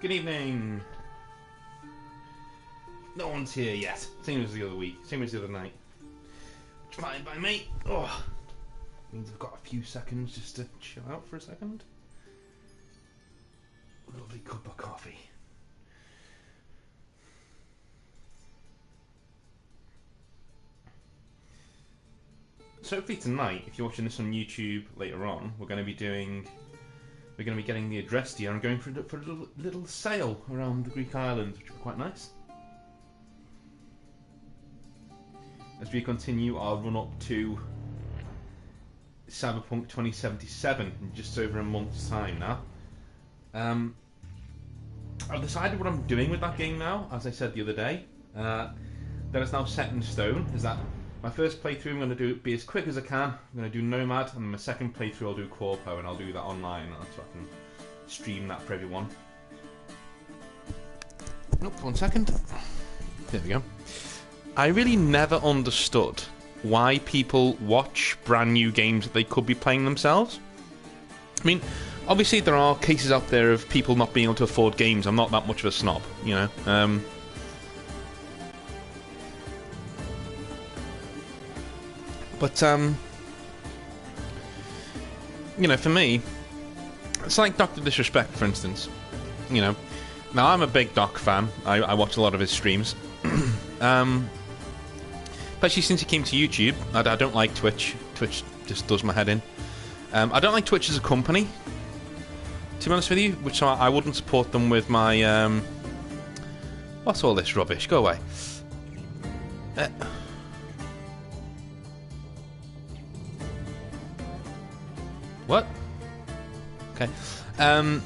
Good evening. No one's here yet. Same as the other week. Same as the other night. It's fine by me. Oh, means I've got a few seconds just to chill out for a second. Lovely cup of coffee. So hopefully tonight, if you're watching this on YouTube later on, we're going to be getting the address here and going for a little sail around the Greek islands, which will be quite nice. As we continue our run up to Cyberpunk 2077 in just over a month's time now. I've decided what I'm doing with that game now, as I said the other day. That is now set in stone, is that my first playthrough I'm going to do it be as quick as I can. I'm going to do Nomad, and my second playthrough I'll do Corpo, and I'll do that online so I can stream that for everyone. Nope, 1 second. There we go. I really never understood why people watch brand new games that they could be playing themselves. I mean, obviously there are cases out there of people not being able to afford games. I'm not that much of a snob, you know. But, you know, for me, it's like Dr. Disrespect, for instance. You know, now I'm a big Doc fan. I watch a lot of his streams. Especially since he came to YouTube. I don't like Twitch. Twitch just does my head in. I don't like Twitch as a company, to be honest with you, which I wouldn't support them with my... What's all this rubbish? Go away. What? Okay. Yeah,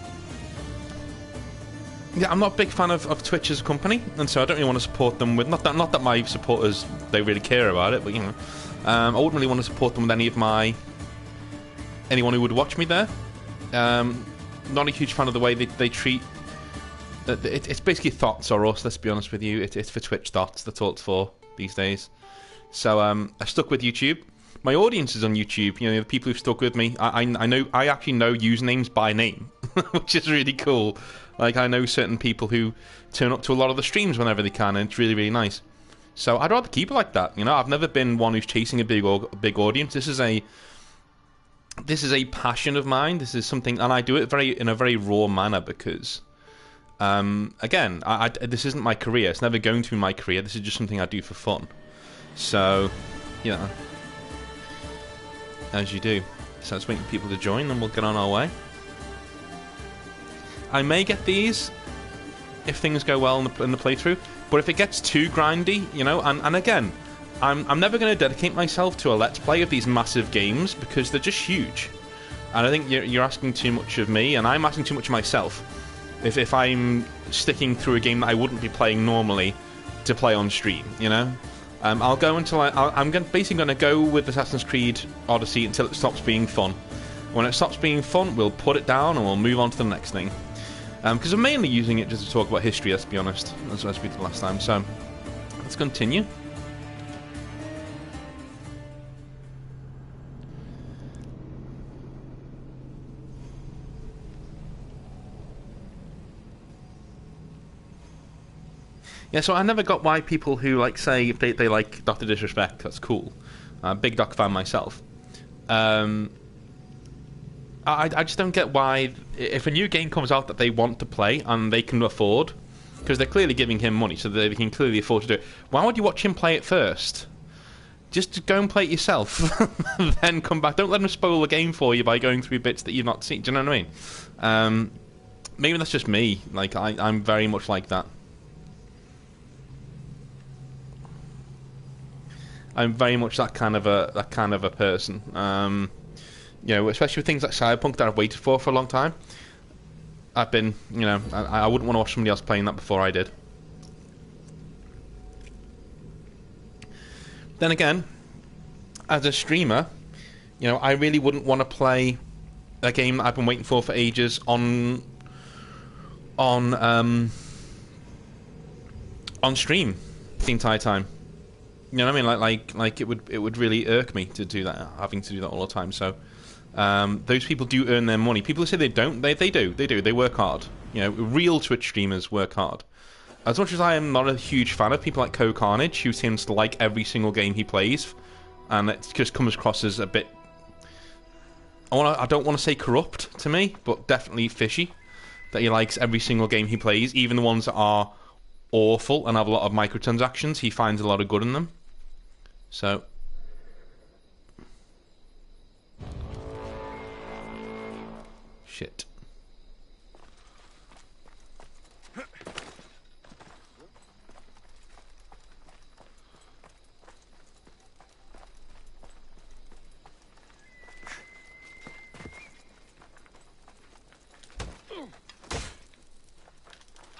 I'm not a big fan of Twitch as a company, and so I don't really want to support them with... Not that my supporters, they really care about it, but, you know... I wouldn't really want to support them with anyone who would watch me there. Not a huge fan of the way they treat... It's basically thoughts or us, let's be honest with you. It's for Twitch thoughts, that's all it's for these days. So I stuck with YouTube. My audience is on YouTube, you know, the people who've stuck with me. I actually know usernames by name, which is really cool. Like, I know certain people who turn up to a lot of the streams whenever they can, and it's really, really nice. So I'd rather keep it like that, you know. I've never been one who's chasing a big audience. This is a passion of mine. This is something, and I do it in a very raw manner because, again, this isn't my career. It's never going to be my career. This is just something I do for fun. So, you know, as you do. So let's wait for people to join, and we'll get on our way. I may get these if things go well in the playthrough, but if it gets too grindy, you know, and again, I'm never going to dedicate myself to a let's play of these massive games because they're just huge, and I think you're asking too much of me, and I'm asking too much of myself if I'm sticking through a game that I wouldn't be playing normally to play on stream, you know. I'll go until I'm basically going to go with Assassin's Creed Odyssey until it stops being fun. When it stops being fun, we'll put it down and we'll move on to the next thing. Because I'm mainly using it just to talk about history, let's be honest, as we did last time. So, let's continue. Yeah, so I never got why people who, like, say if they like Dr. Disrespect, that's cool. Big Doc fan myself. I just don't get why, if a new game comes out that they want to play and they can afford, because they're clearly giving him money, so they can clearly afford to do it, why would you watch him play it first? Just go and play it yourself, then come back. Don't let him spoil the game for you by going through bits that you've not seen. Do you know what I mean? Maybe that's just me. Like, I'm very much like that. I'm very much that kind of a person. You know, especially with things like Cyberpunk that I've waited for a long time. I've been, you know, I wouldn't want to watch somebody else playing that before I did. Then again, as a streamer, you know, I really wouldn't want to play a game that I've been waiting for ages on stream the entire time. You know what I mean? Like it would really irk me to do that, having to do that all the time. So those people do earn their money. People who say they don't, they do. They work hard. You know, real Twitch streamers work hard. As much as I am not a huge fan of people like Carnage, who seems to like every single game he plays, and it just comes across as a bit... I don't want to say corrupt to me, but definitely fishy. That he likes every single game he plays, even the ones that are awful and have a lot of microtransactions. He finds a lot of good in them. So... Shit.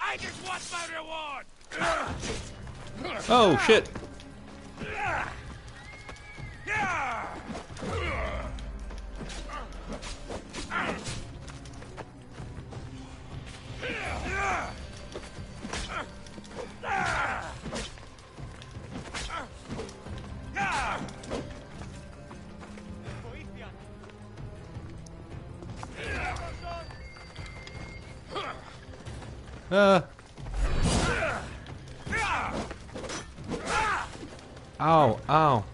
I just want my reward. Oh shit. Ow, ow.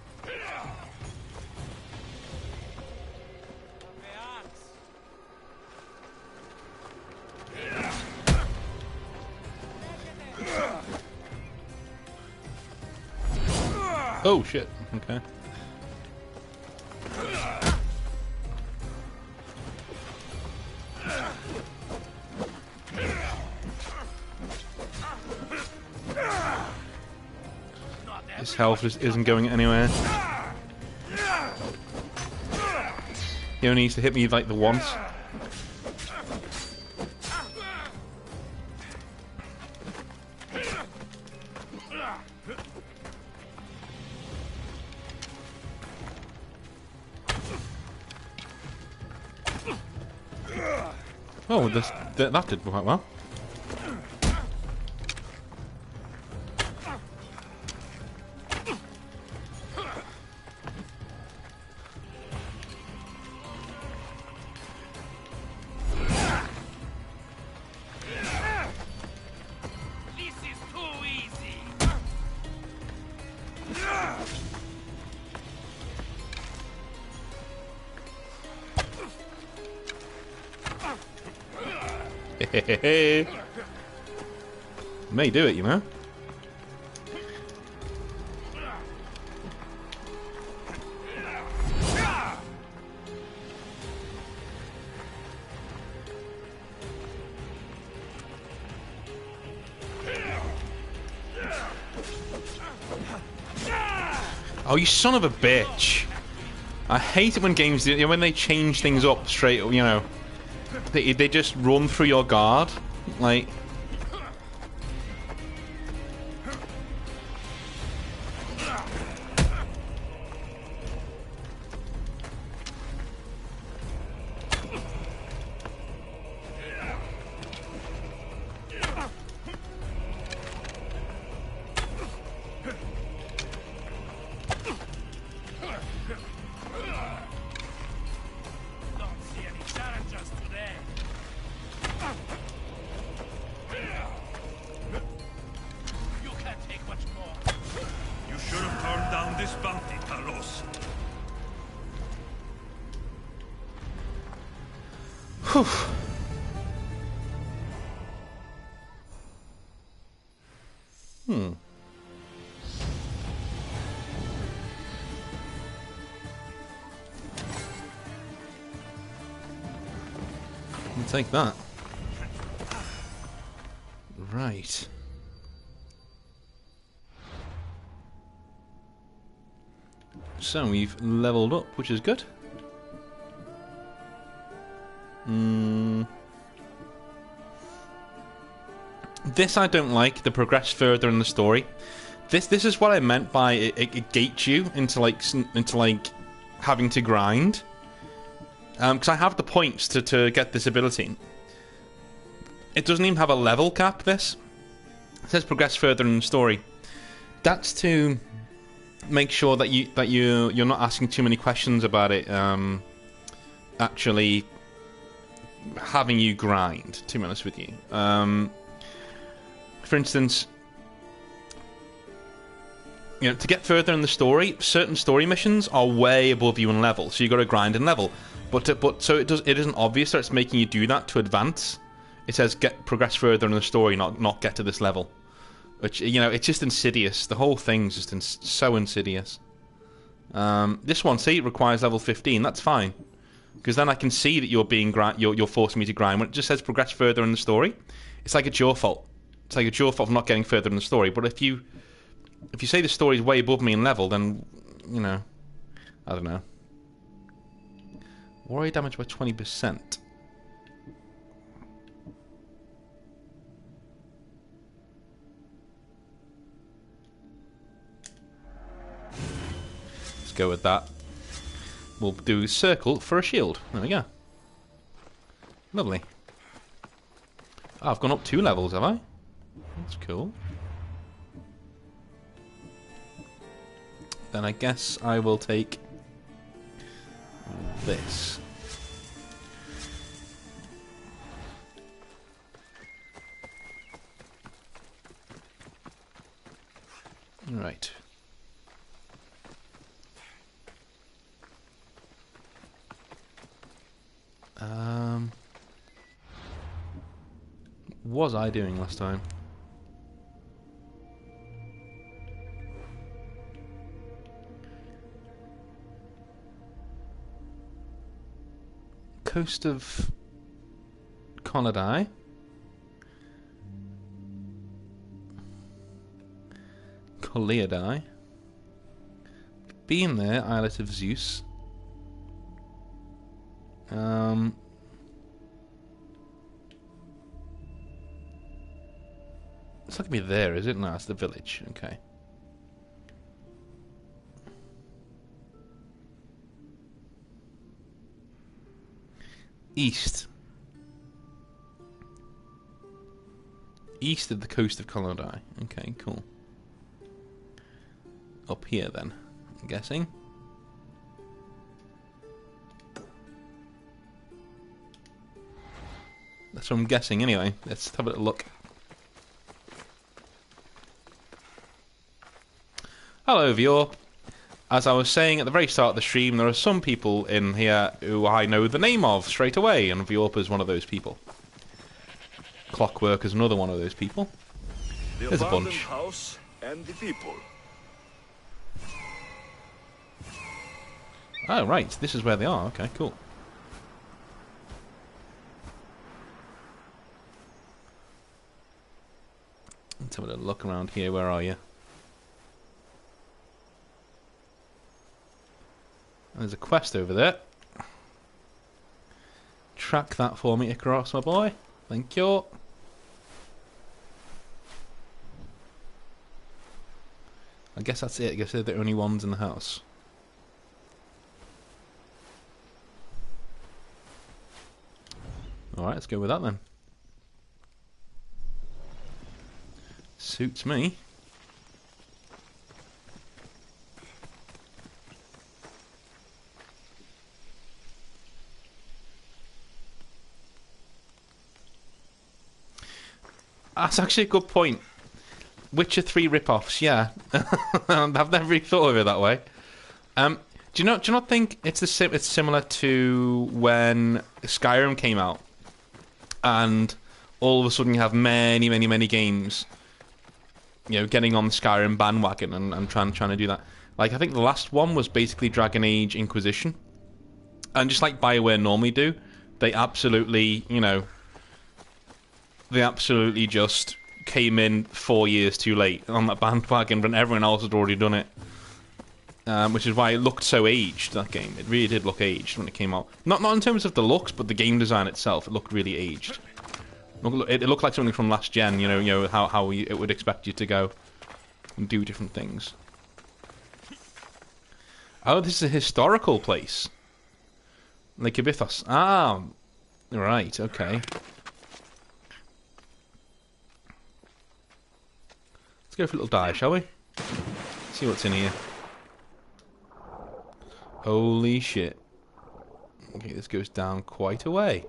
Oh shit, okay. His health just isn't going anywhere. He only needs to hit me like the once. Oh, that did quite well. May do it, you know. Oh, you son of a bitch! I hate it when games do, when they change things up straight. You know, they just run through your guard, like. Take that. Right. So we've leveled up, which is good. This I don't like, the progress further in the story. This is what I meant by it gates you into like having to grind. Because I have the points to get this ability. It doesn't even have a level cap, this. It says progress further in the story. That's to make sure that you're not asking too many questions about it actually having you grind, to be honest with you. For instance, you know, to get further in the story, certain story missions are way above you in level, so you got to grind in level. But so it isn't obvious that it's making you do that to advance. It says progress further in the story, not get to this level. Which, you know, it's just insidious. The whole thing's just so insidious. This one, see, it requires level 15. That's fine, because then I can see that you're forcing me to grind. When it just says progress further in the story, it's like it's your fault. It's like it's your fault for not getting further in the story. But if you say the story's way above me in level, then, you know, I don't know. Warrior damage by 20%. Let's go with that. We'll do circle for a shield. There we go. Lovely. Oh, I've gone up 2 levels, have I? That's cool. Then I guess I will take this. Right. What was I doing last time? Coast of Colodai. Coleodai. Been there, Islet of Zeus. It's not gonna be there, is it? No, it's the village. Okay. East. East of the coast of Colodai. Okay, cool. Up here then, I'm guessing. That's what I'm guessing anyway. Let's have a little look. Hello, viewer. As I was saying at the very start of the stream, there are some people in here who I know the name of straight away, and Vyorpa is one of those people. Clockwork is another one of those people. There's a bunch. House and the people. Oh, right. This is where they are. Okay, cool. Let's have a little look around here. Where are you? There's a quest over there. Track that for me across, my boy. Thank you. I guess that's it. I guess they're the only ones in the house. Alright, let's go with that then. Suits me. That's actually a good point. Witcher 3 rip-offs, yeah. I've never really thought of it that way. Do you not think it's similar to when Skyrim came out, and all of a sudden you have many games, you know, getting on the Skyrim bandwagon and trying to do that. Like, I think the last one was basically Dragon Age Inquisition, and just like BioWare normally do, they absolutely, you know, just came in 4 years too late on that bandwagon when everyone else had already done it. Which is why it looked so aged, that game. It really did look aged when it came out. Not in terms of the looks, but the game design itself. It looked really aged. It looked like something from last gen, you know how it would expect you to go and do different things. Oh, this is a historical place. Lake Ibithos. Ah, right, okay. Let's go for a little dive, shall we? See what's in here. Holy shit. Okay, this goes down quite a way.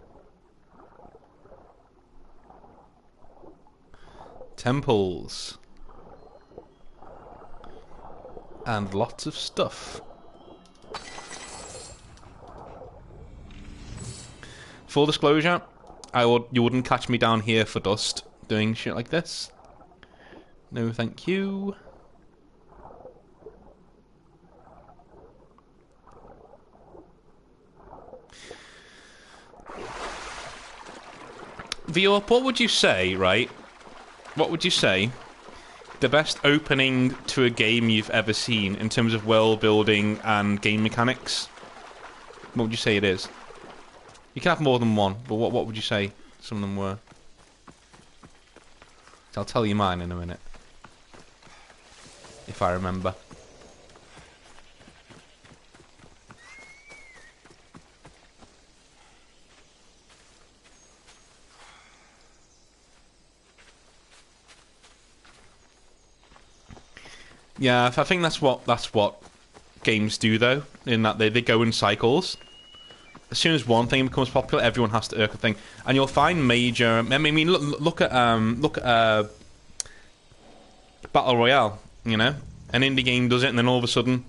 temples. And lots of stuff. Full disclosure, you wouldn't catch me down here for dust doing shit like this. No, thank you. Viorp, what would you say, right? What would you say the best opening to a game you've ever seen in terms of world building and game mechanics? What would you say it is? You can have more than one, but what would you say some of them were? I'll tell you mine in a minute. If I remember. Yeah, I think that's what games do, though, in that they go in cycles. As soon as one thing becomes popular, everyone has to irk a thing, and you'll find major. I mean, look at Battle Royale. You know, an indie game does it, and then all of a sudden,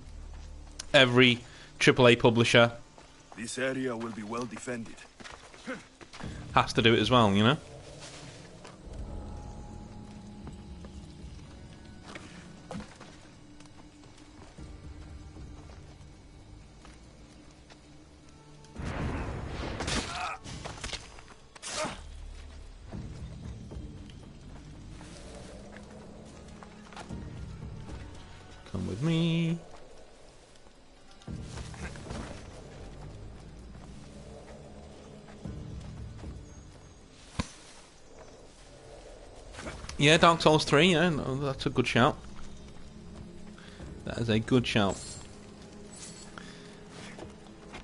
every AAA publisher This area will be well defended. has to do it as well. You know. Come with me. Yeah, Dark Souls 3, yeah, no, that's a good shout. That is a good shout.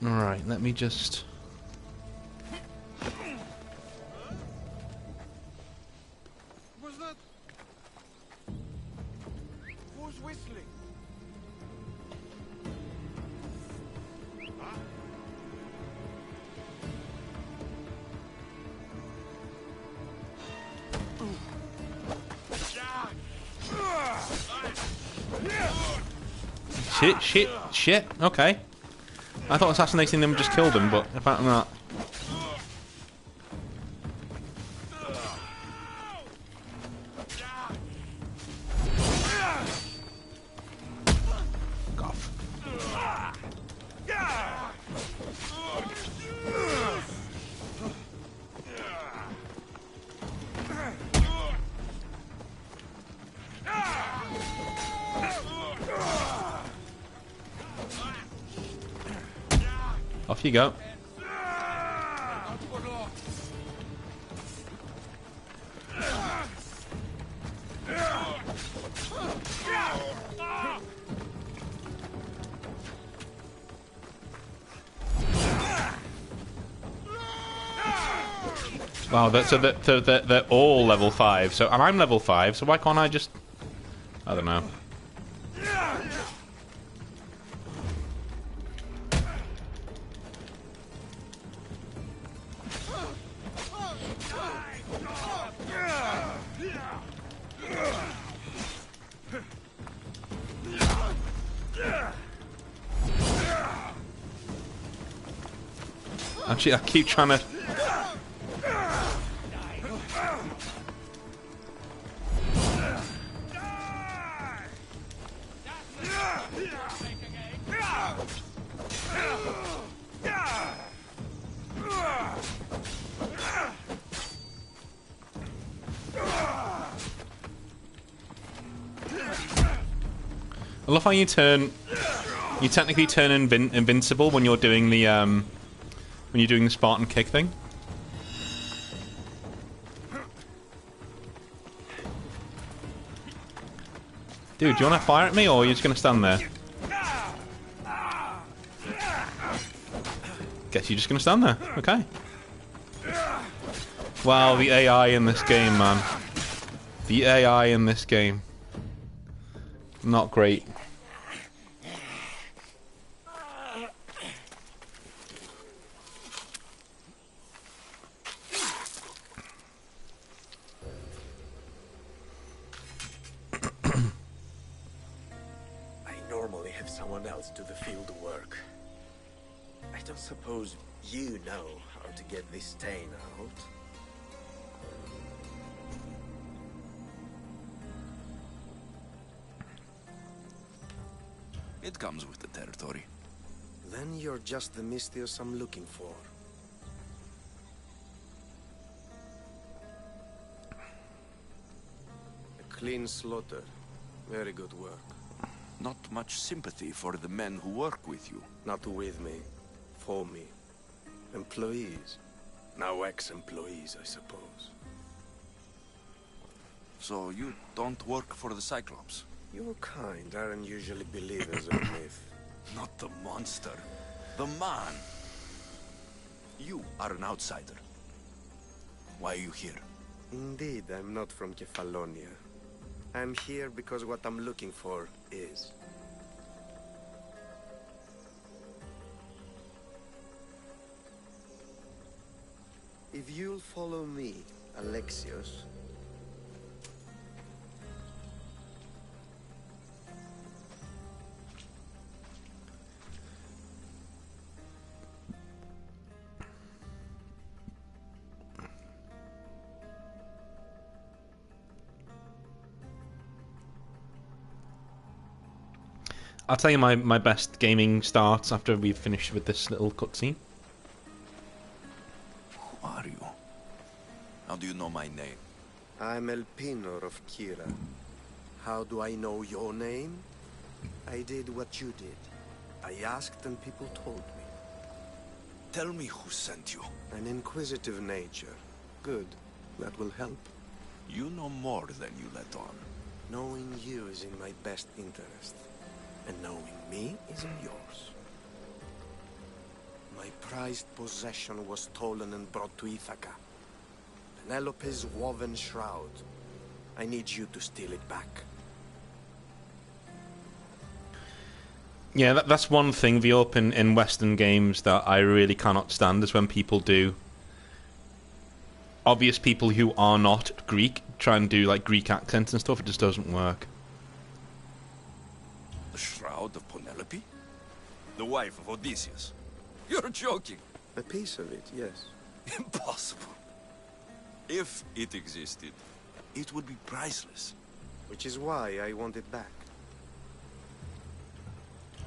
Alright, let me just... Was that? Who's whistling? Shit, okay. I thought assassinating them just killed them, but apparently not. Fuck off. Off you go. Wow, so they're all level 5. So, and I'm level 5, so why can't I just... I don't know. Actually, I keep trying to... I love how you turn... You technically turn invincible when you're doing the, when you're doing the Spartan kick thing. Dude, do you want to fire at me, or are you just going to stand there? Guess you're just going to stand there. Okay. Wow, the AI in this game, man. The AI in this game. Not great. someone else do the field work. I don't suppose you know how to get this stain out. It comes with the territory. Then you're just the Mystios I'm looking for. A clean slaughter. Very good work. Not much sympathy for the men who work with you. Not with me. For me. Employees. Now ex-employees, I suppose. So you don't work for the Cyclops? Your kind aren't usually believers of myth. Not the monster. The man. You are an outsider. Why are you here? Indeed, I'm not from Kefalonia. I'm here because what I'm looking for is. If you'll follow me, Alexios. I'll tell you my best gaming starts after we've finished with this little cutscene. Who are you? How do you know my name? I'm Elpinor of Kira. How do I know your name? I did what you did. I asked and people told me. Tell me who sent you. An inquisitive nature. Good. That will help. You know more than you let on. Knowing you is in my best interest. And knowing me is in yours. My prized possession was stolen and brought to Ithaca. Penelope's woven shroud. I need you to steal it back. Yeah, that's one thing, Viop, in Western games that I really cannot stand, is when people do obvious people who are not Greek try and do like Greek accents and stuff. It just doesn't work. The shroud of Penelope? The wife of Odysseus? You're joking. A piece of it, yes. Impossible. If it existed, it would be priceless. Which is why I want it back.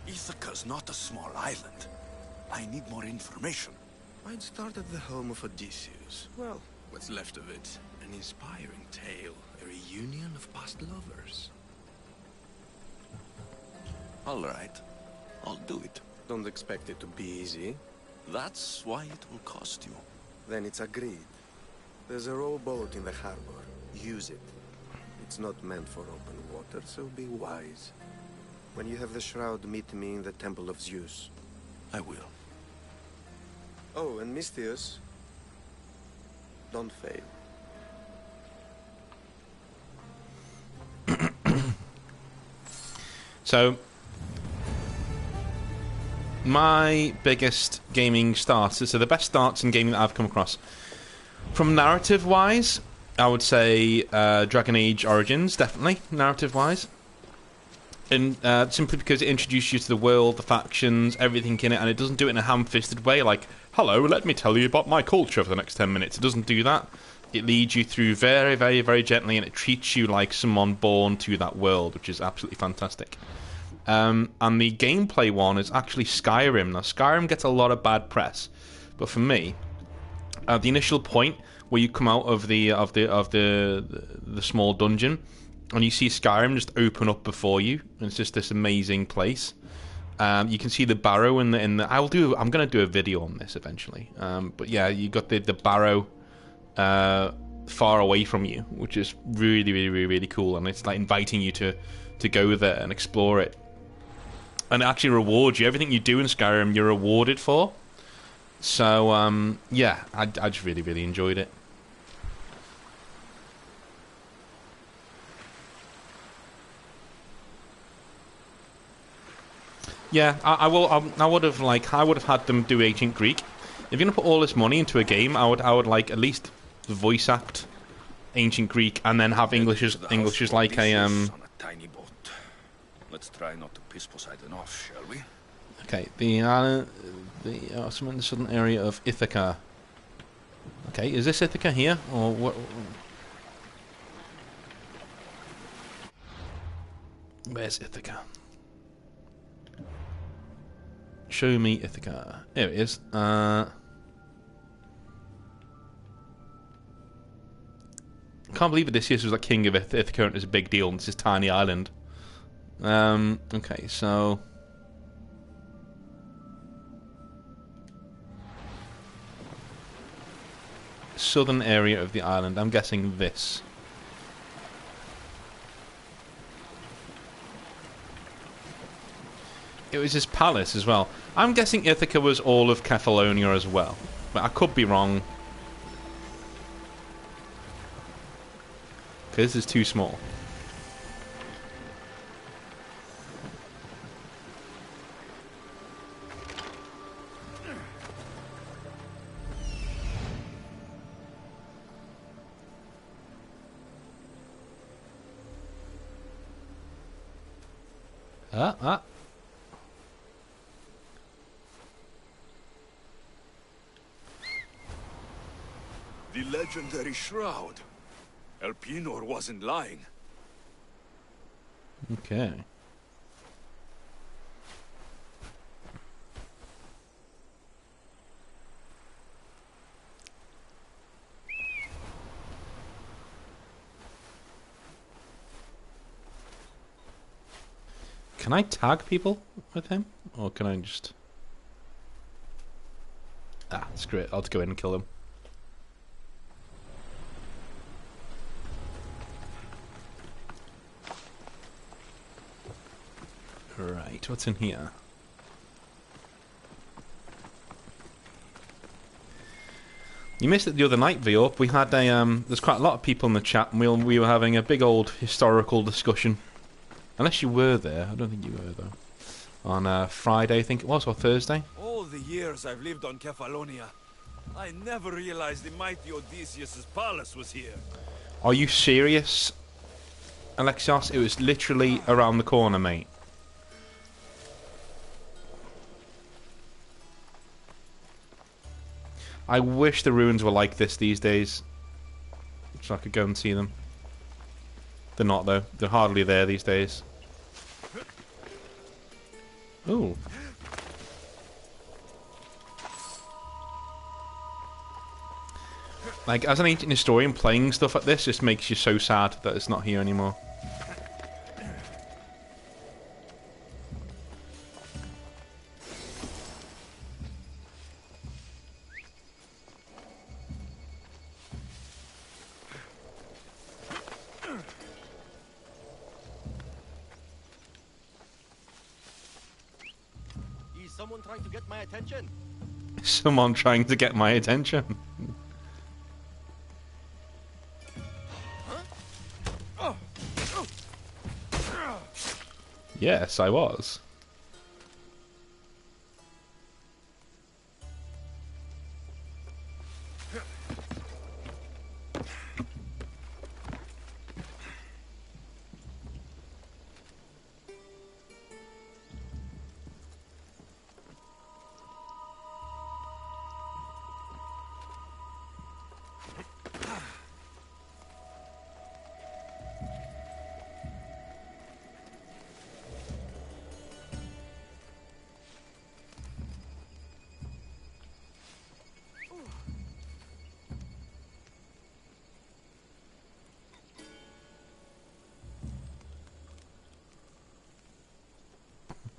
Ithaca's not a small island. I need more information. I'd start at the home of Odysseus. Well, what's left of it. An inspiring tale. A reunion of past lovers. All right. I'll do it. Don't expect it to be easy. That's why it will cost you. Then it's agreed. There's a rowboat in the harbor. Use it. It's not meant for open water, so be wise. When you have the shroud, meet me in the Temple of Zeus. I will. Oh, and Mystios, don't fail. So, my biggest gaming starts, so the best starts in gaming that I've come across, from narrative-wise, I would say Dragon Age Origins, definitely, narrative-wise. And simply because it introduces you to the world, the factions, everything in it, and it doesn't do it in a ham-fisted way, like, hello, let me tell you about my culture for the next 10 minutes. It doesn't do that. It leads you through very, very, very gently, and it treats you like someone born to that world, which is absolutely fantastic. And the gameplay one is actually Skyrim. Now, Skyrim gets a lot of bad press, but for me, the initial point where you come out of the small dungeon, and you see Skyrim just open up before you, and it's just this amazing place. You can see the barrow in the. I'm going to do a video on this eventually. But yeah, you got the barrow far away from you, which is really, really, really, really cool, and it's like inviting you to go there and explore it. And it actually rewards you. Everything you do in Skyrim, you're rewarded for. So, yeah, I just really, really enjoyed it. Yeah, I would have had them do Ancient Greek. If you're gonna put all this money into a game, I would like at least voice act Ancient Greek and then have English as like a On a tiny boat. Let's try not to piss Poseidon off, shall we? Okay, the island, somewhere in the southern area of Ithaca. Okay, is this Ithaca here, or what? Where's Ithaca? Show me Ithaca. There it is. Can't believe Odysseus was like king of Ithaca and it was a big deal, and it's this tiny island. Okay, so southern area of the island. I'm guessing this. It was his palace as well. I'm guessing Ithaca was all of Kefalonia as well, but I could be wrong. This is too small. The legendary shroud. Elpenor wasn't lying. Okay. Can I tag people with him? Or can I just... Ah, screw it. I'll just go in and kill them. Right, what's in here? You missed it the other night, Viorp. We had a there's quite a lot of people in the chat, and we were having a big old historical discussion. Unless you were there, I don't think you were though. On Friday, I think it was, or Thursday. All the years I've lived on Kefalonia, I never realized the mighty Odysseus' palace was here. Are you serious, Alexios? It was literally around the corner, mate. I wish the ruins were like this these days, so I could go and see them. They're not, though. They're hardly there these days. Ooh. Like, as an ancient historian, playing stuff like this just makes you so sad that it's not here anymore. Someone trying to get my attention. Someone trying to get my attention. Yes, I was.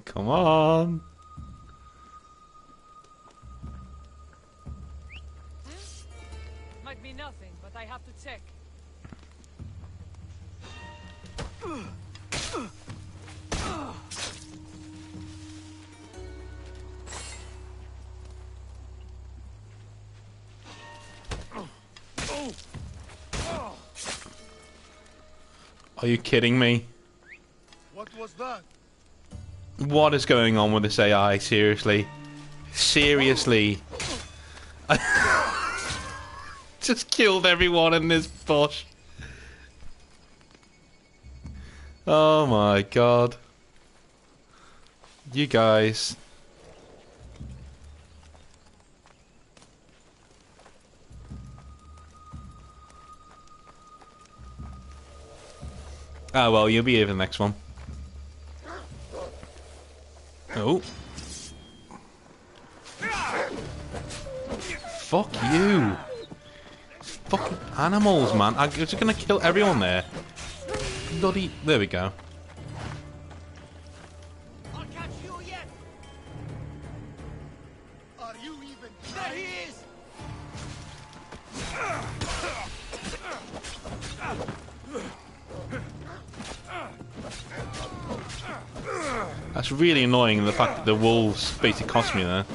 Come on. Might be nothing, but I have to check. Are you kidding me? What was that? What is going on with this AI? Seriously? Seriously? Just killed everyone in this bush. Oh my god. You guys. Ah, well, you'll be here for the next one. Oh. Fuck you. Fucking animals, man. I'm just gonna kill everyone there. Bloody. There we go. I'll catch you yet. Are you even? There he is. That's really annoying, the fact that the wolves basically cost me there.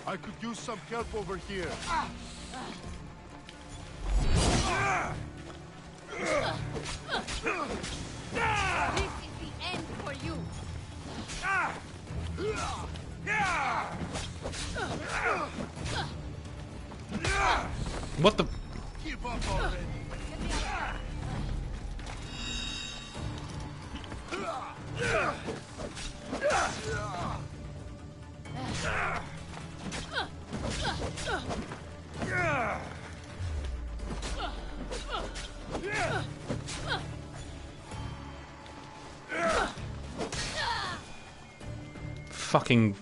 I could use some help over here. This is the end for you. What the? Give up already. Fucking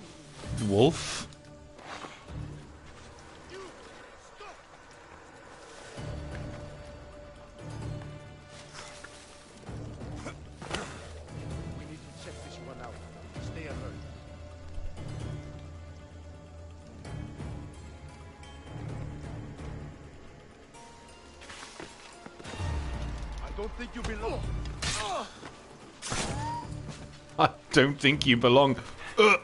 wolf. We need to check this one out. Stay alert. I don't think you belong. I don't think you belong. Ugh.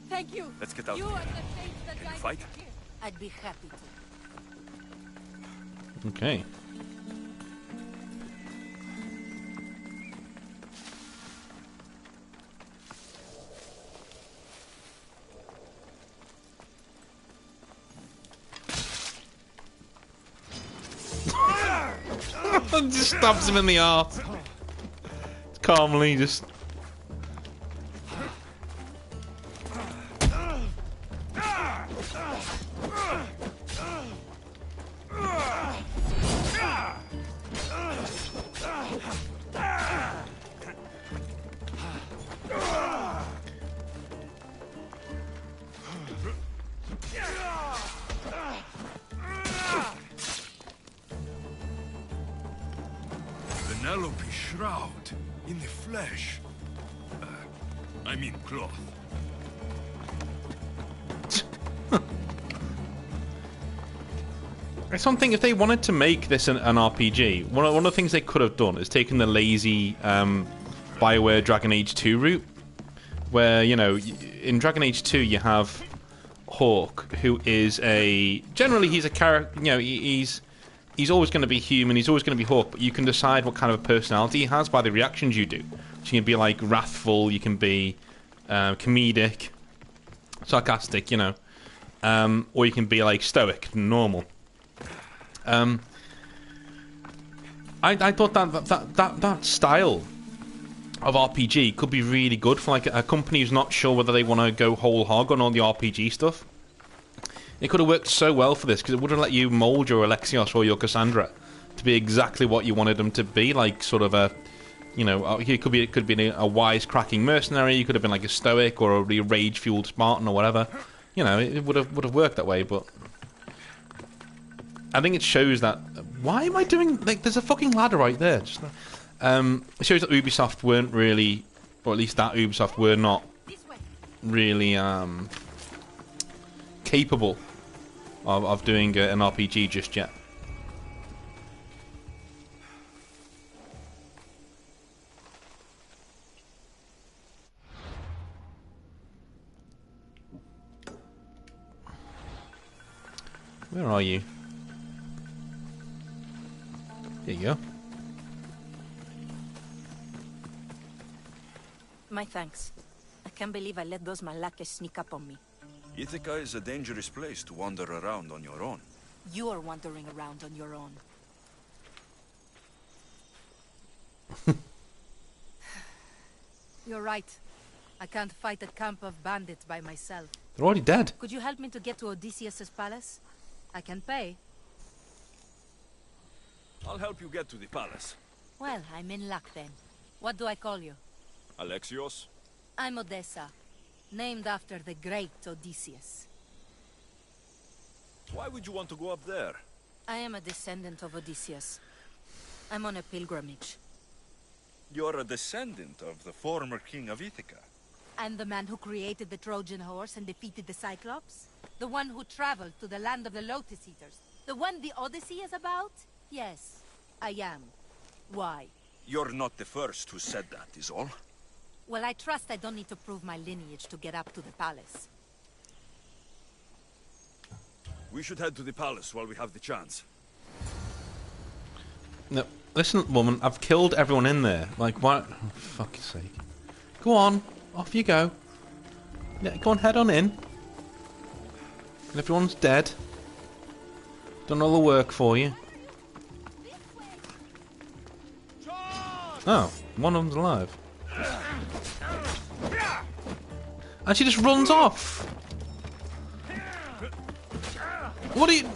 Thank you. Let's get out. You are the saints that Can you guide fight? us here. I'd be happy to. Okay. Just stabs him in the arse. Calmly, just. Penelope shroud in the flesh. I mean cloth. I don't think if they wanted to make this an RPG, one of the things they could have done is taken the lazy BioWare Dragon Age 2 route, where, you know, in Dragon Age 2 you have Hawk, who is generally he's a character, you know, he's always going to be human, he's always going to be Hawk, but you can decide what kind of a personality he has by the reactions you do. So you can be like wrathful, you can be comedic, sarcastic, you know, or you can be like stoic, normal. I thought that style of RPG could be really good for like a company who's not sure whether they want to go whole hog on all the RPG stuff. It could have worked so well for this because it would have let you mold your Alexios or your Cassandra to be exactly what you wanted them to be, like sort of a, you know, it could be a wise-cracking mercenary. You could have been like a stoic or a rage-fueled Spartan or whatever. You know, it would have worked that way, but I think it shows that. Why am I doing like? There's a fucking ladder right there. Just, it shows that Ubisoft weren't really, or at least that Ubisoft were not really capable of doing an RPG just yet. Where are you? There you go. My thanks. I can't believe I let those Malakas sneak up on me. Ithaca is a dangerous place to wander around on your own. You are wandering around on your own. You're right. I can't fight a camp of bandits by myself. They're already dead. Could you help me to get to Odysseus's palace? I can pay. I'll help you get to the palace. Well, I'm in luck then. What do I call you? Alexios? I'm Odessa, named after the great Odysseus. Why would you want to go up there? I am a descendant of Odysseus. I'm on a pilgrimage. You're a descendant of the former king of Ithaca. I'm the man who created the Trojan horse and defeated the Cyclops? The one who traveled to the land of the Lotus Eaters? The one the Odyssey is about? Yes, I am. Why? You're not the first who said that, is all. Well, I trust I don't need to prove my lineage to get up to the palace. We should head to the palace while we have the chance. No, listen, woman. I've killed everyone in there. Like, what? Oh, for fuck's sake. Go on. Off you go. Yeah, go on, head on in. And everyone's dead. Done all the work for you. Oh, one of them's alive. And she just runs off. What are you...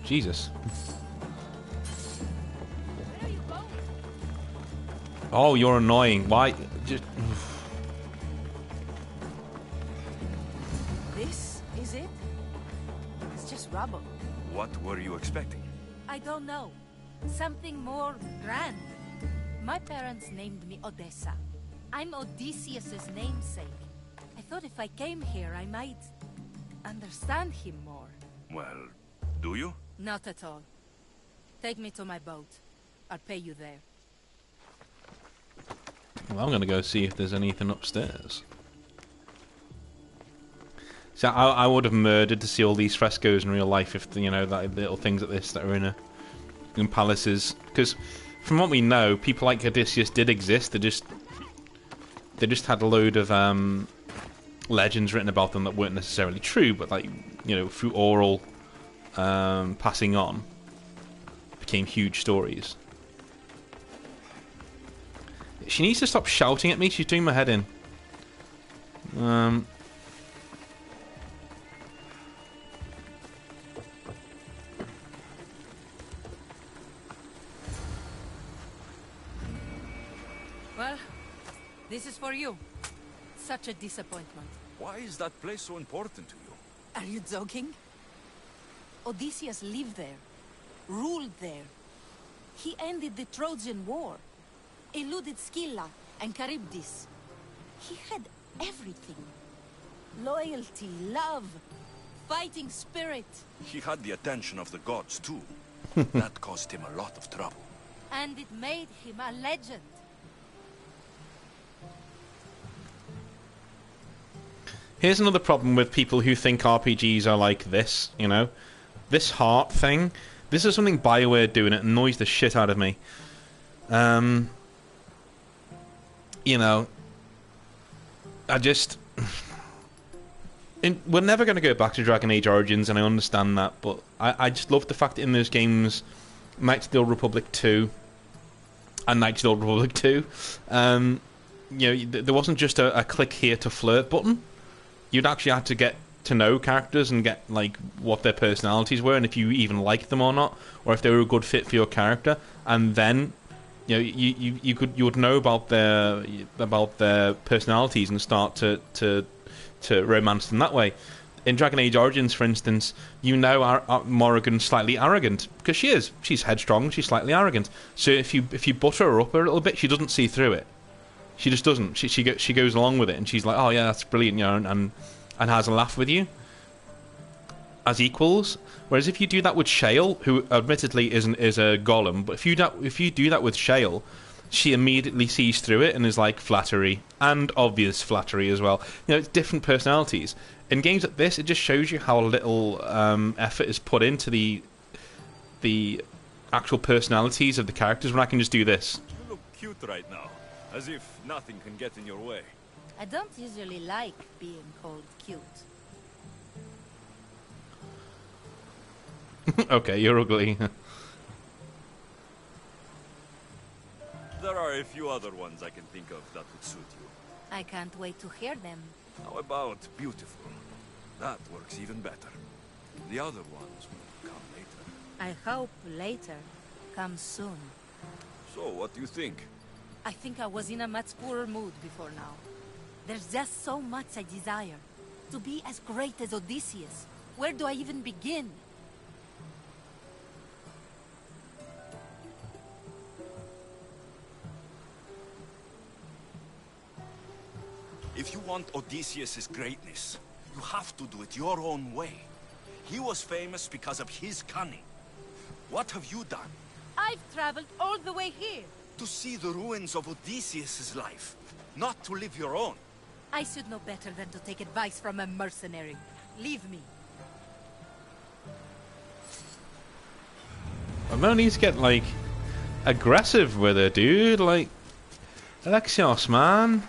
Jesus. Oh, you're annoying. Why? Just... This is it? It's just rubble. What were you expecting? I don't know. Something more grand. My parents named me Odessa. I'm Odysseus's namesake. I thought if I came here, I might understand him more. Well, do you? Not at all. Take me to my boat. I'll pay you there. Well, I'm gonna go see if there's anything upstairs. So I would have murdered to see all these frescoes in real life if, you know, that little things like this that are in palaces. Because from what we know, people like Odysseus did exist. They just had a load of legends written about them that weren't necessarily true, but, like, you know, through oral passing on, became huge stories. She needs to stop shouting at me. She's doing my head in. Well, this is for you. Such a disappointment. Why is that place so important to you? Are you joking? Odysseus lived there, ruled there. He ended the Trojan War, eluded Scylla and Charybdis. He had everything. Loyalty, love, fighting spirit. He had the attention of the gods, too. That caused him a lot of trouble. And it made him a legend. Here's another problem with people who think RPGs are like this, you know? This heart thing. This is something BioWare do, and it annoys the shit out of me. You know, I just... we're never going to go back to Dragon Age Origins, and I understand that, but I just love the fact that in those games, Knights of the Old Republic 2 and Knights of the Old Republic 2, you know, there wasn't just a click here to flirt button. You'd actually have to get to know characters and get, like, what their personalities were, and if you even liked them or not, or if they were a good fit for your character, and then, you know, you would know about their personalities and start to romance them that way. In Dragon Age Origins, for instance, you know Morrigan's slightly arrogant, because she is. She's headstrong, she's slightly arrogant. So if you butter her up a little bit, she doesn't see through it. She just doesn't. She goes along with it, and she's like, oh yeah, that's brilliant, you know, and has a laugh with you. as equals. Whereas if you do that with Shale, who admittedly is a golem, but if you do that with Shale, she immediately sees through it and is like flattery, and obvious flattery as well. You know, it's different personalities. In games like this, it just shows you how little effort is put into the actual personalities of the characters when I can just do this. You look cute right now, as if nothing can get in your way. I don't usually like being called cute. Okay, you're ugly. There are a few other ones I can think of that would suit you. I can't wait to hear them. How about beautiful? That works even better. The other ones will come later. I hope later comes soon. So, what do you think? I think I was in a much poorer mood before now. There's just so much I desire. To be as great as Odysseus. Where do I even begin? If you want Odysseus' greatness, you have to do it your own way. He was famous because of his cunning. What have you done? I've traveled all the way here. To see the ruins of Odysseus' life, not to live your own. I should know better than to take advice from a mercenary. Leave me. I'm gonna need to get, like, aggressive with her, dude. Like, Alexios, man.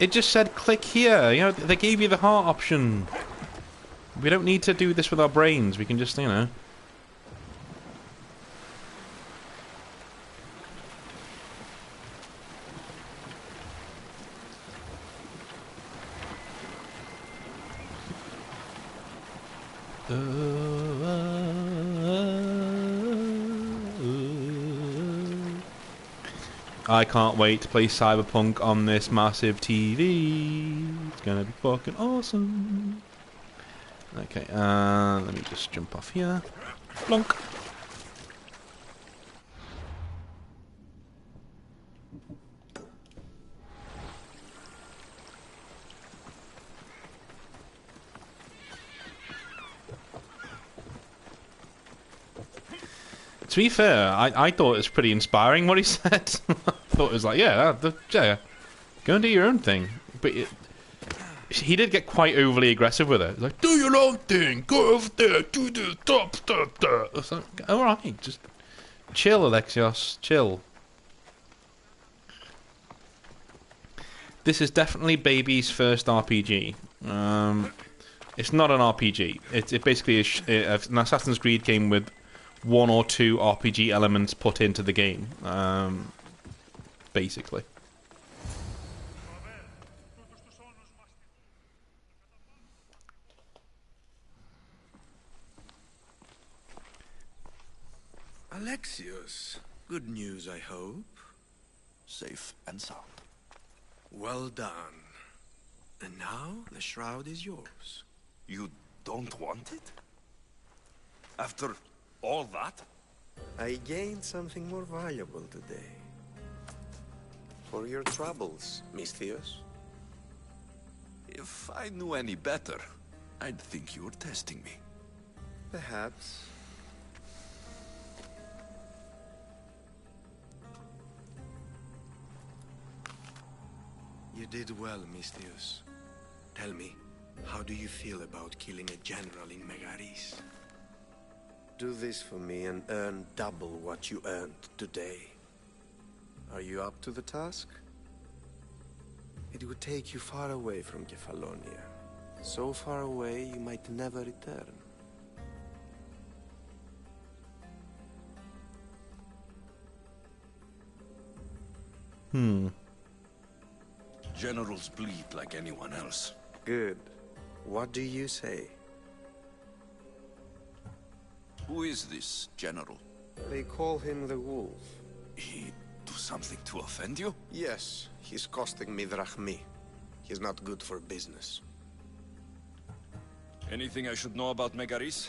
It just said click here. You know, they gave you the heart option. We don't need to do this with our brains. We can just, you know. I can't wait to play Cyberpunk on this massive TV. It's gonna be fucking awesome. Okay, let me just jump off here. Plonk. To be fair, I thought it was pretty inspiring what he said. I thought it was like, yeah, go and do your own thing. But he did get quite overly aggressive with it. He's like, do your own thing, go over there, do the top. I was like, alright, just chill, Alexios, chill. This is definitely Baby's first RPG. It's not an RPG. It basically is an Assassin's Creed game with one or two RPG elements put into the game, basically. Alexios, good news, I hope. Safe and sound. Well done. And now the shroud is yours. You don't want it? After all that? I gained something more valuable today. For your troubles, Misthios. If I knew any better, I'd think you were testing me. Perhaps. You did well, Misthios. Tell me, how do you feel about killing a general in Megaris? Do this for me and earn double what you earned today. Are you up to the task? It would take you far away from Kefalonia. So far away you might never return. Generals bleed like anyone else. Good. What do you say? Who is this general? They call him the Wolf. He do something to offend you? Yes, he's costing me drachmi. He's not good for business. Anything I should know about Megaris?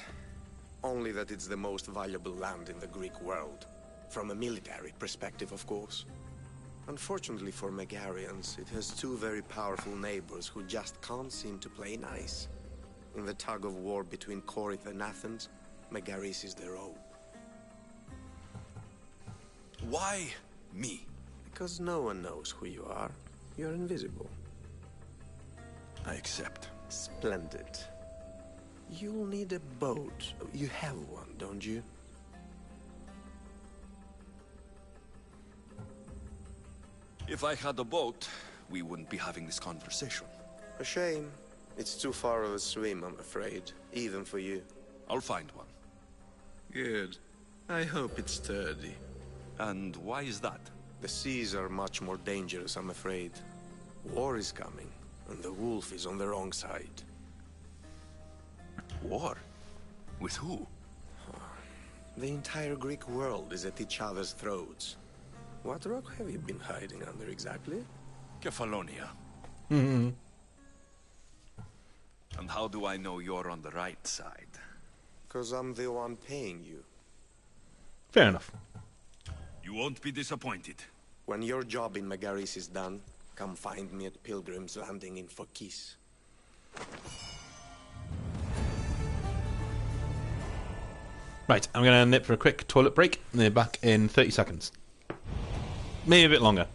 Only that it's the most valuable land in the Greek world. From a military perspective, of course. Unfortunately for Megarians, it has two very powerful neighbors who just can't seem to play nice. In the tug of war between Corinth and Athens, Megaris is their own. Why me? Because no one knows who you are. You're invisible. I accept. Splendid. You'll need a boat. You have one, don't you? If I had a boat, we wouldn't be having this conversation. A shame. It's too far of a swim, I'm afraid. Even for you. I'll find one. Good. I hope it's sturdy. And why is that? The seas are much more dangerous, I'm afraid. War is coming, and the wolf is on the wrong side. War? With who? The entire Greek world is at each other's throats. What rock have you been hiding under exactly? Kefalonia. Mm-hmm. And how do I know you're on the right side? 'Cause I'm the one paying you. Fair enough. You won't be disappointed. When your job in Megaris is done, come find me at Pilgrim's Landing in Phokis. Right, I'm going to nip for a quick toilet break, and then back in 30 seconds. Maybe a bit longer.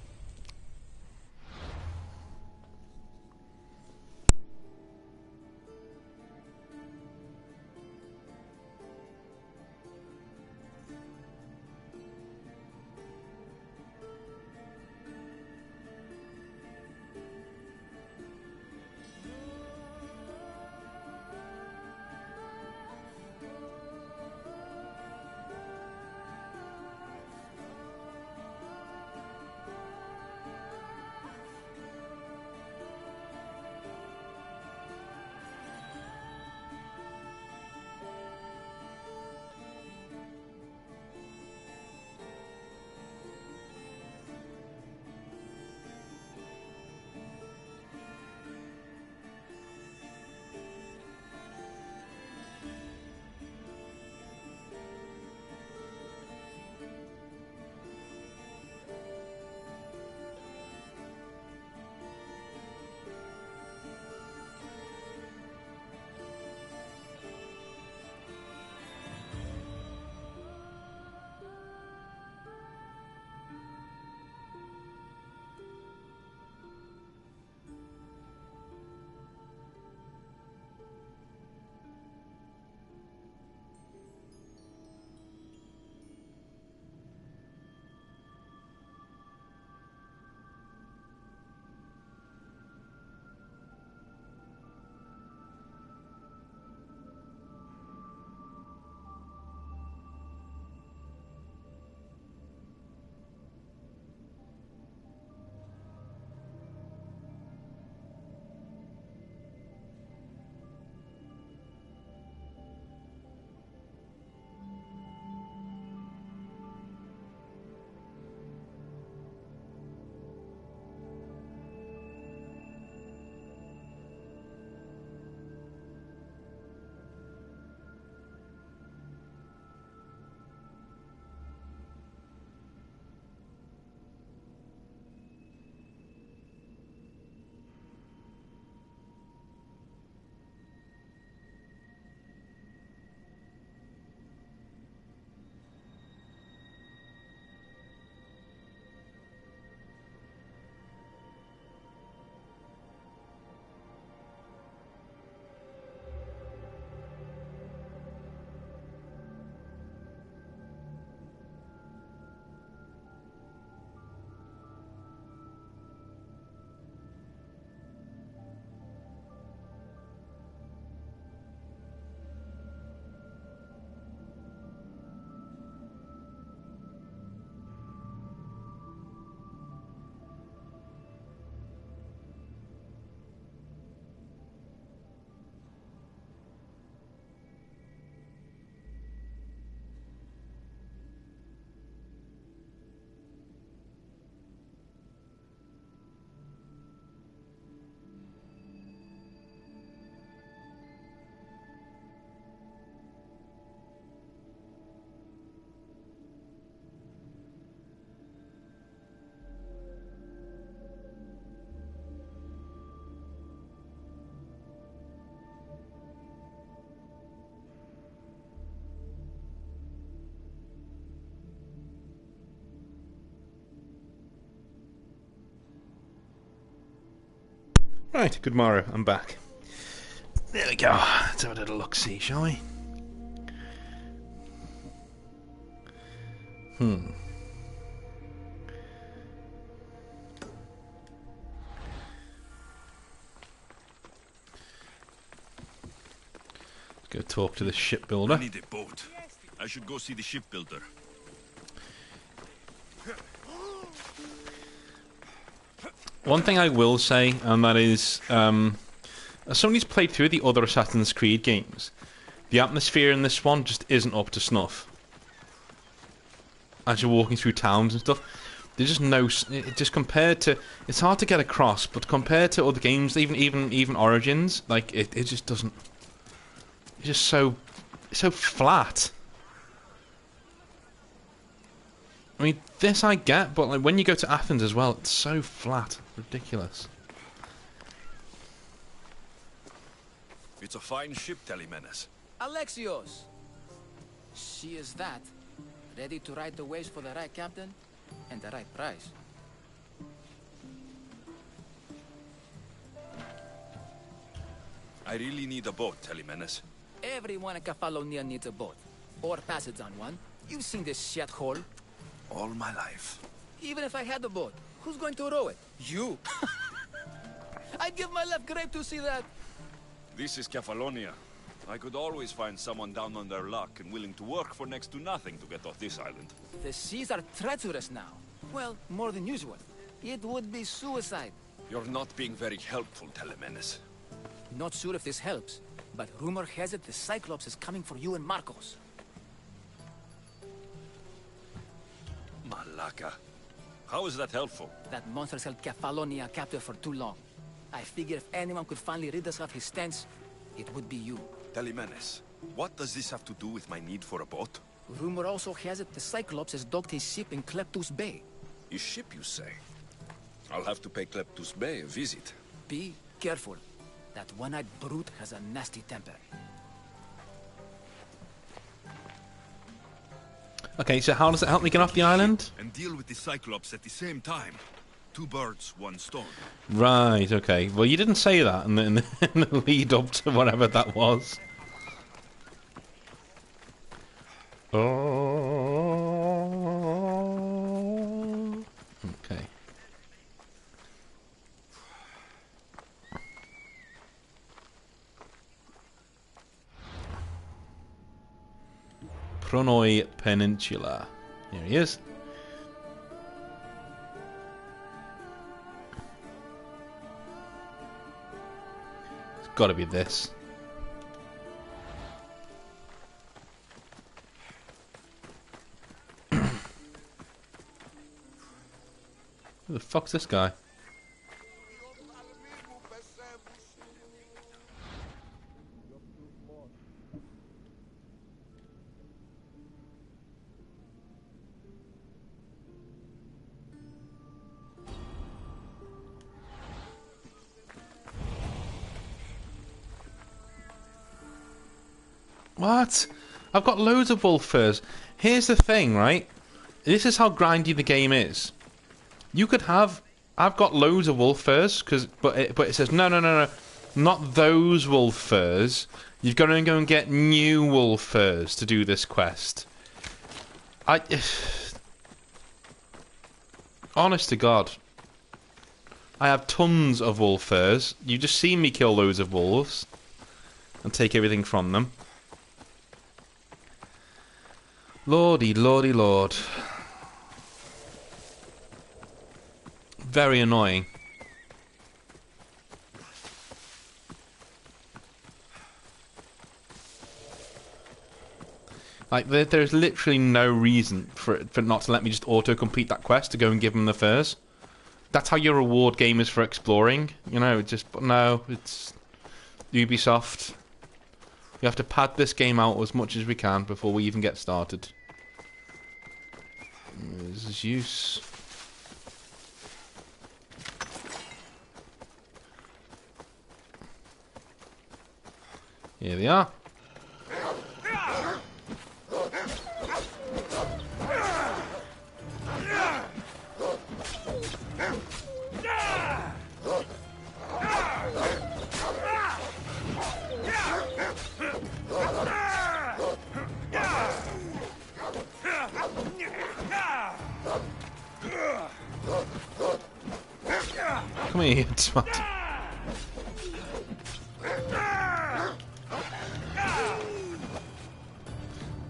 Right, good morrow, I'm back. There we go. Let's have a little look-see, shall we? Let's go talk to the shipbuilder. I need a boat. I should go see the shipbuilder. One thing I will say, and that is, as somebody who's played through the other Assassin's Creed games, the atmosphere in this one just isn't up to snuff. As you're walking through towns and stuff, there's just no. Just compared to, it's hard to get across, but compared to other games, even Origins, like it just doesn't. It's just so flat. I mean, this I get, but like when you go to Athens as well, it's so flat, ridiculous. It's a fine ship, Telemenes. Alexios! She is that. Ready to ride the waves for the right captain and the right price. I really need a boat, Telemenes. Everyone in Kefalonia needs a boat. Or passage on one. You've seen this shithole. All my life. Even if I had a boat, who's going to row it? You! I'd give my left grape to see that. This is Kefalonia. I could always find someone down on their luck and willing to work for next to nothing to get off this island. The seas are treacherous now. Well, more than usual. It would be suicide. You're not being very helpful, Telemenes. Not sure if this helps, but rumor has it the Cyclops is coming for you and Marcos. Malaka. How is that helpful? That monster's held Kefalonia captive for too long. I figure if anyone could finally rid us of his stench, it would be you. Telemenes, what does this have to do with my need for a boat? Rumor also has it the Cyclops has docked his ship in Kleptus Bay. His ship, you say? I'll have to pay Kleptus Bay a visit. Be careful. That one-eyed brute has a nasty temper. Okay, so how does it help me get off the island? And deal with the Cyclops at the same time. Two birds, one stone. Right, okay. Well, you didn't say that in the lead up to whatever that was. Oh. Okay. Pronoi Peninsula. Here he is. It's got to be this. Who the fuck's this guy? What? I've got loads of wolf furs. Here's the thing, right? This is how grindy the game is. You could have... I've got loads of wolf furs, but it says, no. Not those wolf furs. You've got to go and get new wolf furs to do this quest. Honest to God. I have tons of wolf furs. You just see me kill loads of wolves. And take everything from them. Lordy, lordy, lord. Very annoying. Like, there's literally no reason for it not to let me just auto-complete that quest to go and give them the furs. That's how your reward game is for exploring. You know, no, it's Ubisoft. We have to pad this game out as much as we can before we even get started. This is use. Here they are. Come here, you smart.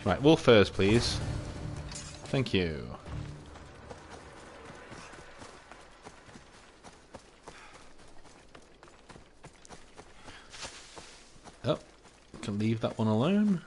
Right, wolf first, please. Thank you. Oh, can leave that one alone.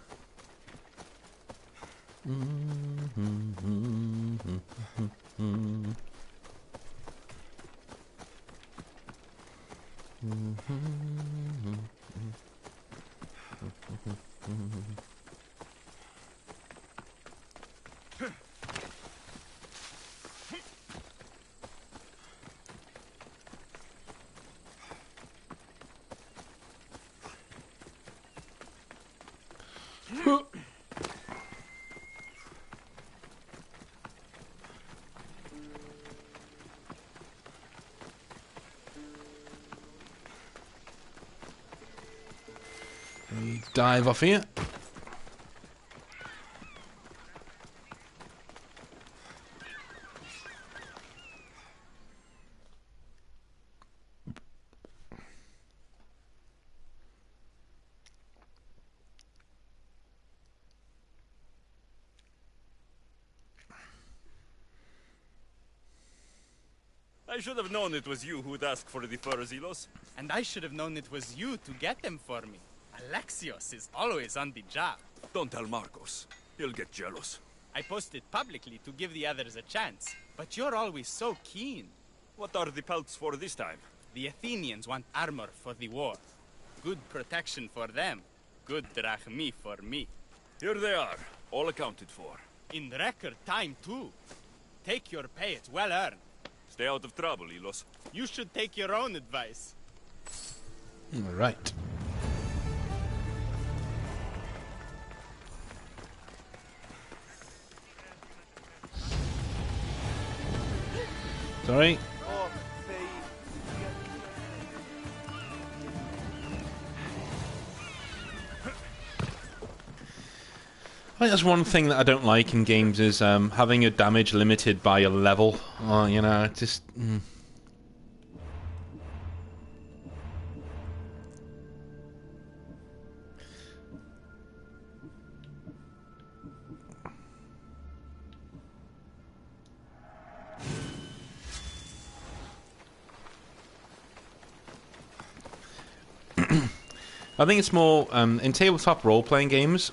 Dive off here. I should have known it was you who'd ask for the furs, Ilos. And I should have known it was you to get them for me. Alexios is always on the job. Don't tell Marcos. He'll get jealous. I posted publicly to give the others a chance, but you're always so keen. What are the pelts for this time? The Athenians want armor for the war. Good protection for them. Good drachmi for me. Here they are, all accounted for. In record time, too. Take your pay, it's well earned. Stay out of trouble, Ilos. You should take your own advice. All right. Sorry. I think that's one thing that I don't like in games is having your damage limited by your level. Oh, you know, it just... I think it's more in tabletop role-playing games.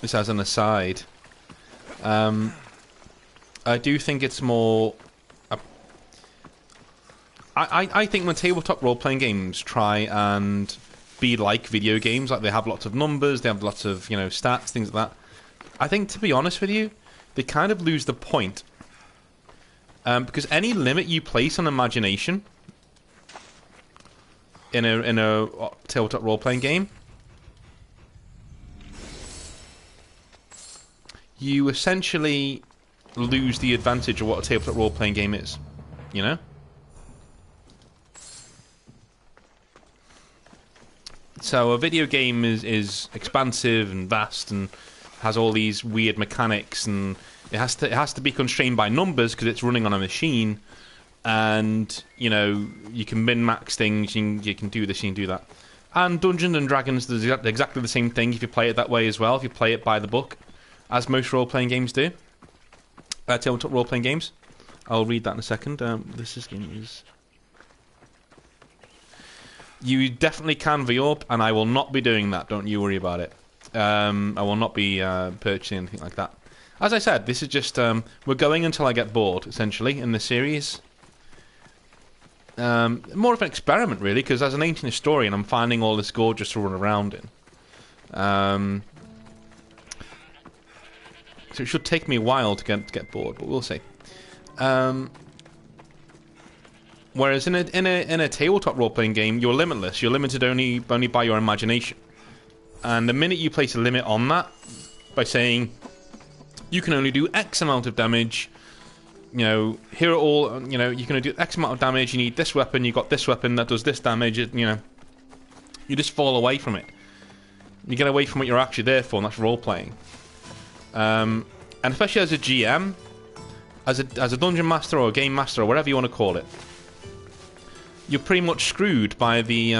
This as an aside, I do think it's more. I think when tabletop role-playing games try and be like video games, like they have lots of numbers, they have lots of stats, things like that. I think, to be honest with you, they kind of lose the point because any limit you place on imagination in a tabletop role-playing game, you essentially lose the advantage of what a tabletop role-playing game is, you know? So a video game is expansive and vast and has all these weird mechanics, and it has to be constrained by numbers because it's running on a machine, and you can min-max things, you can do this, you can do that. And Dungeons and Dragons does exactly the same thing if you play it that way as well, if you play it by the book, as most role-playing games do. Tabletop role-playing games. I'll read that in a second. This is... You definitely can VORP, and I will not be doing that. Don't you worry about it. I will not be purchasing anything like that. As I said, this is just... we're going until I get bored, essentially, in the series. More of an experiment, really, because as an ancient historian, I'm finding all this gorgeous to run around in. So it should take me a while to get bored, but we'll see. Whereas in a tabletop role-playing game, you're limitless. You're limited only by your imagination. And the minute you place a limit on that, by saying you can only do X amount of damage, here are all, you can only do X amount of damage. You need this weapon. You got this weapon that does this damage. You just fall away from it. You get away from what you're actually there for, and that's role-playing. And especially as a GM, as a dungeon master or a game master or whatever you want to call it, you're pretty much screwed by the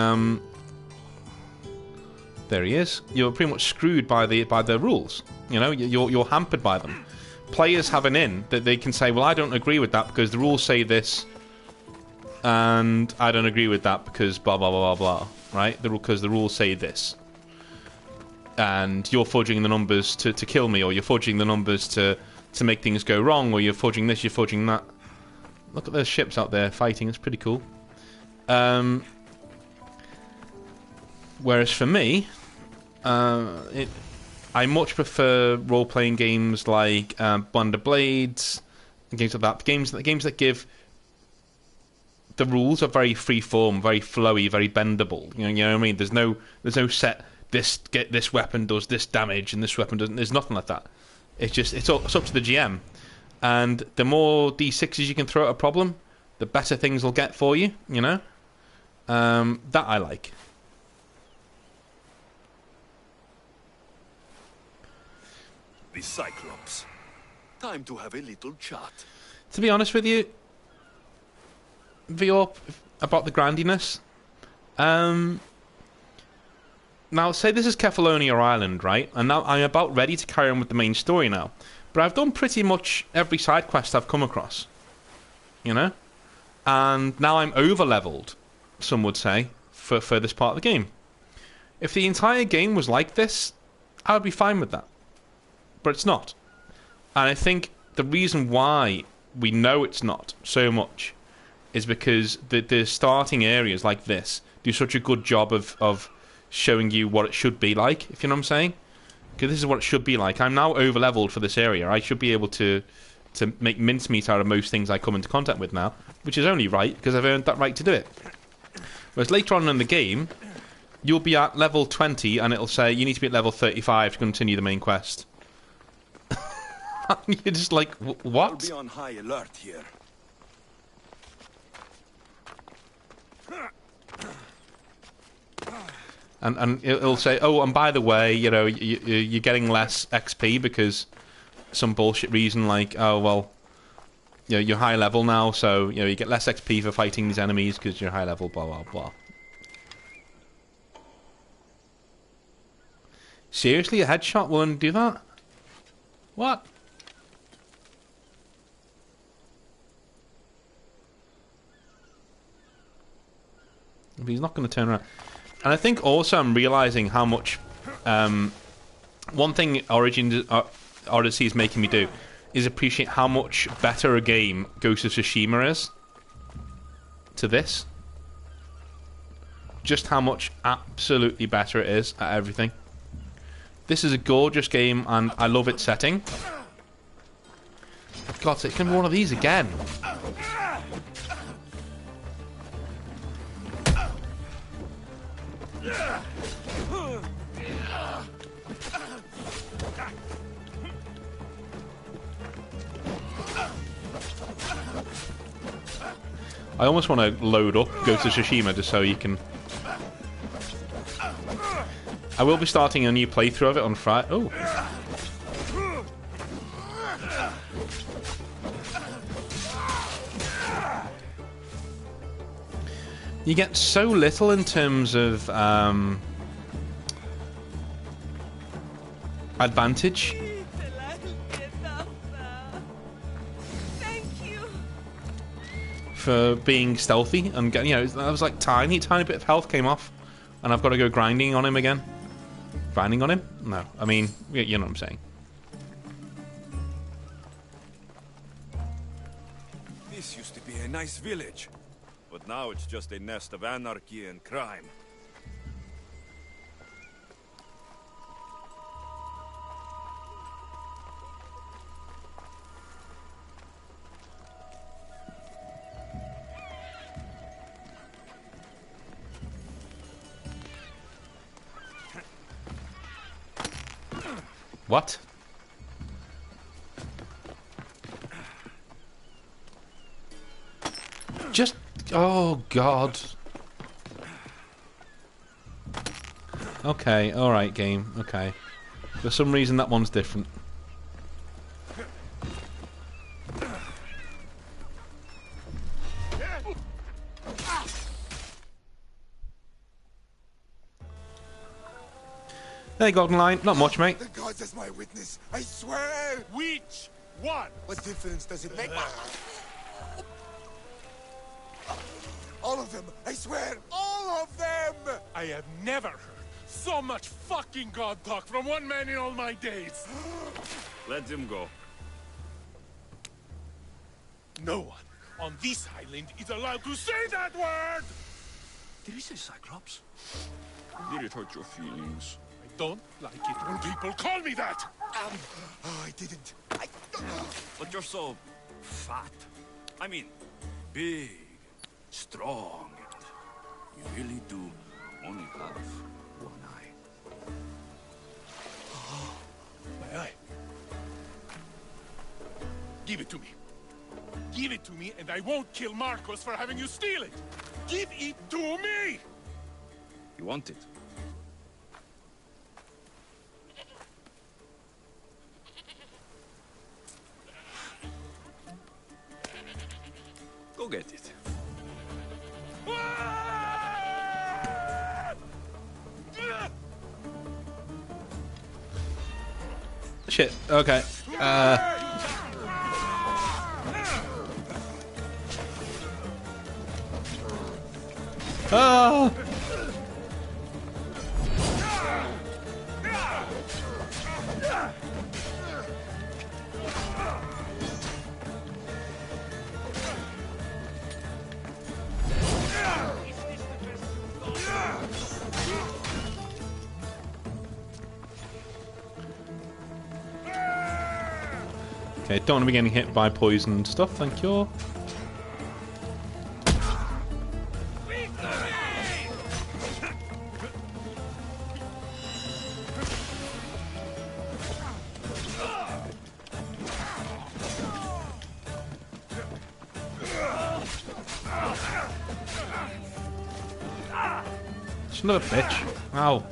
there he is. You're pretty much screwed by the rules. You know, you're hampered by them. Players have an in that they can say, well, I don't agree with that because the rules say this, and I don't agree with that because blah blah blah blah blah. Right? Because the rules say this, and you're fudging the numbers to kill me, or you're fudging the numbers to make things go wrong, or you're fudging this, you're fudging that. Look at those ships out there fighting. It's pretty cool. Whereas for me, I much prefer role-playing games like Bond of Blades, games like that. Games that give the rules are very free-form, very flowy, very bendable. You know what I mean? There's no set. This weapon does this damage, and this weapon doesn't. There's nothing like that. It's up to the GM, and the more D6s you can throw at a problem, the better things will get for you. You know, that I like. The Cyclops. Time to have a little chat. To be honest with you, Vior, about the grandiness. Now, say this is Kefalonia Island, right? And now I'm about ready to carry on with the main story now. But I've done pretty much every side quest I've come across. You know? And now I'm over-leveled, some would say, for this part of the game. If the entire game was like this, I would be fine with that. But it's not. And I think the reason why we know it's not so much is because the starting areas like this do such a good job of showing you what it should be like, if you know what I'm saying. Because this is what it should be like. I'm now over-leveled for this area. I should be able to make mincemeat out of most things I come into contact with now, which is only right, because I've earned that right to do it. Whereas later on in the game, you'll be at level 20, and it'll say, you need to be at level 35 to continue the main quest. You're just like, what? I'll be on high alert here. And it'll say, oh, and by the way, you know, you're getting less XP because some bullshit reason, like, oh, well, you know, you're high level now, so, you know, you get less XP for fighting these enemies because you're high level, blah, blah, blah. Seriously, a headshot won't do that? What? But he's not going to turn around. And I think also I'm realising how much... one thing Odyssey is making me do is appreciate how much better a game Ghost of Tsushima is to this. Just how much absolutely better it is at everything. This is a gorgeous game and I love its setting. For God's sake, it's going to be one of these again. I almost want to load up Ghost of Tsushima just so you can... I will be starting a new playthrough of it on Friday. Oh. You get so little in terms of advantage. For being stealthy and getting, you know, that was like tiny bit of health came off, and I've got to go grinding on him again. Grinding on him? No, I mean, you know what I'm saying. This used to be a nice village, but now it's just a nest of anarchy and crime. What? Just... Oh, God. Okay, alright, game. Okay. For some reason, that one's different. There you go, Golden Line. Not much, mate. The gods as my witness, I swear! Which one? What difference does it make? All of them! I swear, all of them! I have never heard so much fucking god talk from one man in all my days. Let him go. No one on this island is allowed to say that word! Did he say Cyclops? Did it hurt your feelings? I don't like it when people call me that! Oh, I didn't. But you're so fat. I mean, big, strong, and you really do only have one eye. My eye. Give it to me. Give it to me and I won't kill Marcos for having you steal it! Give it to me! You want it? Go get it. Shit. Okay. Ah! Okay, don't want to be getting hit by poison stuff, thank you. It's another bitch. Ow.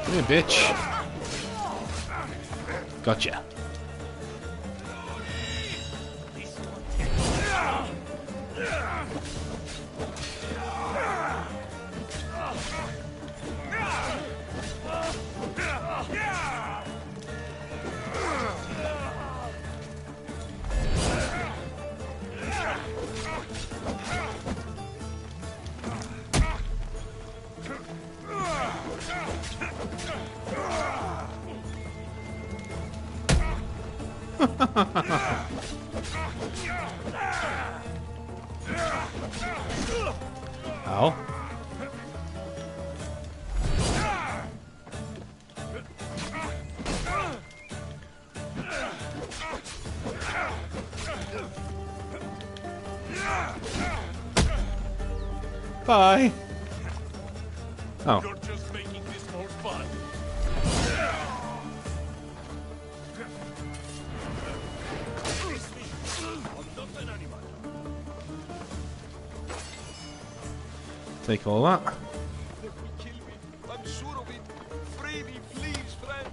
Come here, bitch. Gotcha. Ow. Bye. Oh. You're just making this more fun. Take all that. Let me kill me. I'm sure of it. Free me, please, friend.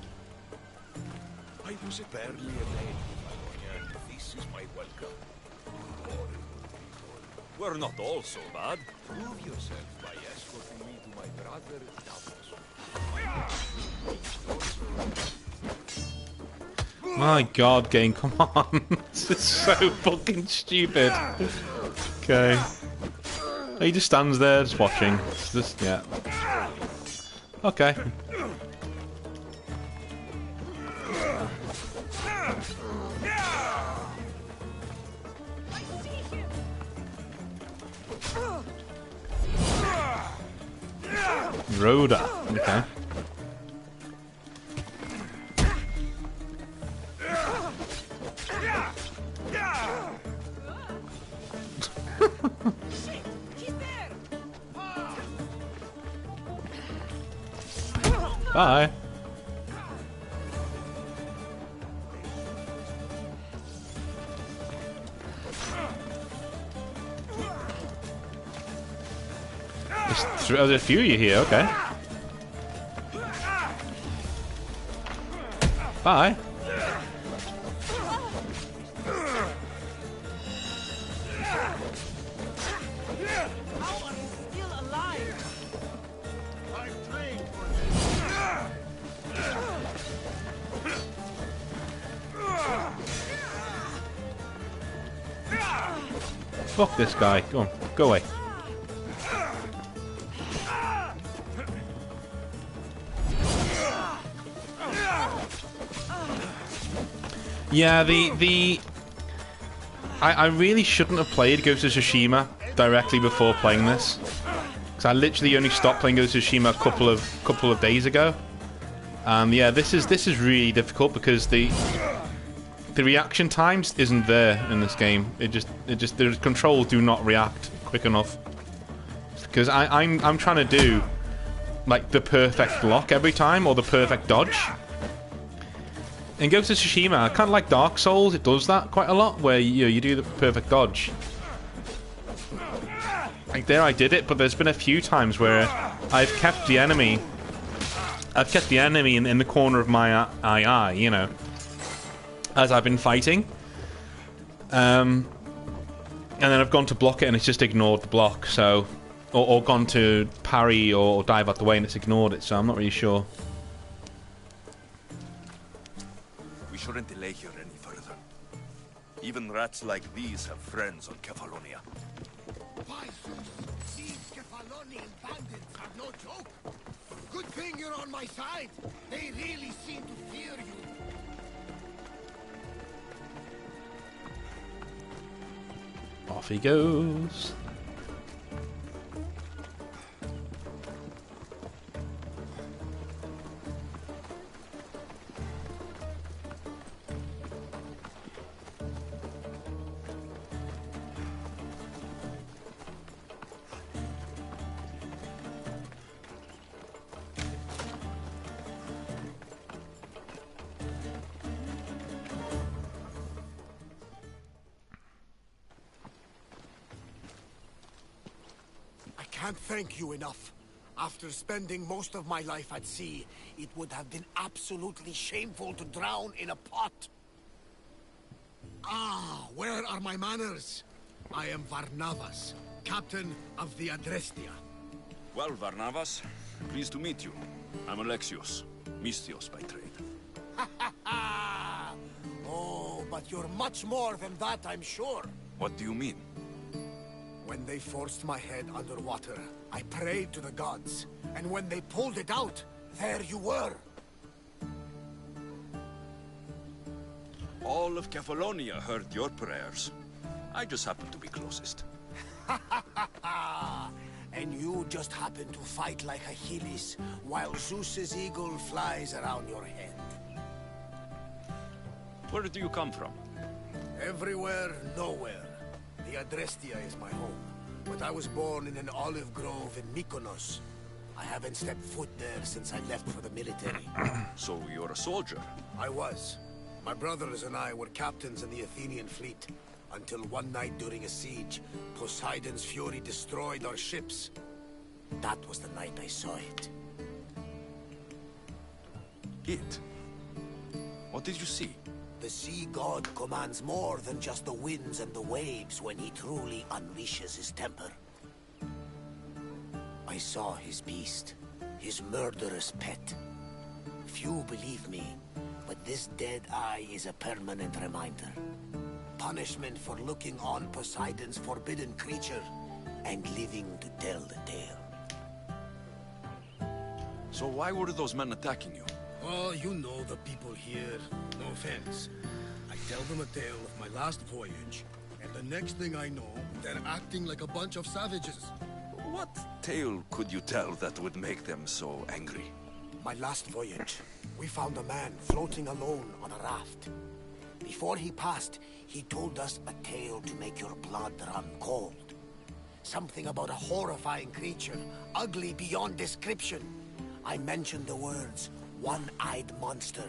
I was barely a man, Peloponnesian. This is my welcome. We're not all so bad. Prove yourself by escorting me to my brother Davos. My god, game, come on. This is so fucking stupid. Okay. He just stands there, just watching. It's just, yeah. Okay. Rhoda. Okay. Bye. There's a few of you here, okay. Bye. How are you still alive? I've trained for this. Fuck this guy. Go on, go away. Yeah, I really shouldn't have played Ghost of Tsushima directly before playing this, because I literally only stopped playing Ghost of Tsushima a couple of days ago. Yeah, this is really difficult because the reaction times isn't there in this game. It just the controls do not react quick enough, because I'm trying to do like the perfect lock every time or the perfect dodge. In Ghost of Tsushima, kind of like Dark Souls, it does that quite a lot, where you do the perfect dodge. Like there I did it, but there's been a few times where I've kept the enemy in the corner of my eye, you know, as I've been fighting. And then I've gone to block it and it's just ignored the block, so... Or gone to parry or dive out the way and it's ignored it, so I'm not really sure. We shouldn't delay here any further. Even rats like these have friends on Kefalonia. Why, these Kefalonian bandits are no joke. Good thing you're on my side. They really seem to fear you. Off he goes. I can't thank you enough. After spending most of my life at sea, it would have been absolutely shameful to drown in a pot. Ah, where are my manners? I am Varnavas, captain of the Adrestia. Well, Varnavas, pleased to meet you. I'm Alexios, Mystios by trade. Oh, but you're much more than that, I'm sure. What do you mean? When they forced my head underwater, I prayed to the gods. And when they pulled it out, there you were. All of Kefalonia heard your prayers. I just happened to be closest. And you just happened to fight like Achilles, while Zeus's eagle flies around your head. Where do you come from? Everywhere, nowhere. The Adrestia is my home, but I was born in an olive grove in Mykonos. I haven't stepped foot there since I left for the military. So you're a soldier? I was. My brothers and I were captains in the Athenian fleet, until one night during a siege, Poseidon's fury destroyed our ships. That was the night I saw it. It? What did you see? The sea god commands more than just the winds and the waves when he truly unleashes his temper. I saw his beast, his murderous pet. Few believe me, but this dead eye is a permanent reminder. Punishment for looking on Poseidon's forbidden creature and living to tell the tale. So why were those men attacking you? Oh, you know the people here. No offense. I tell them a tale of my last voyage, and the next thing I know, they're acting like a bunch of savages. What tale could you tell that would make them so angry? My last voyage, we found a man floating alone on a raft. Before he passed, he told us a tale to make your blood run cold. Something about a horrifying creature, ugly beyond description. I mentioned the words, one-eyed monster.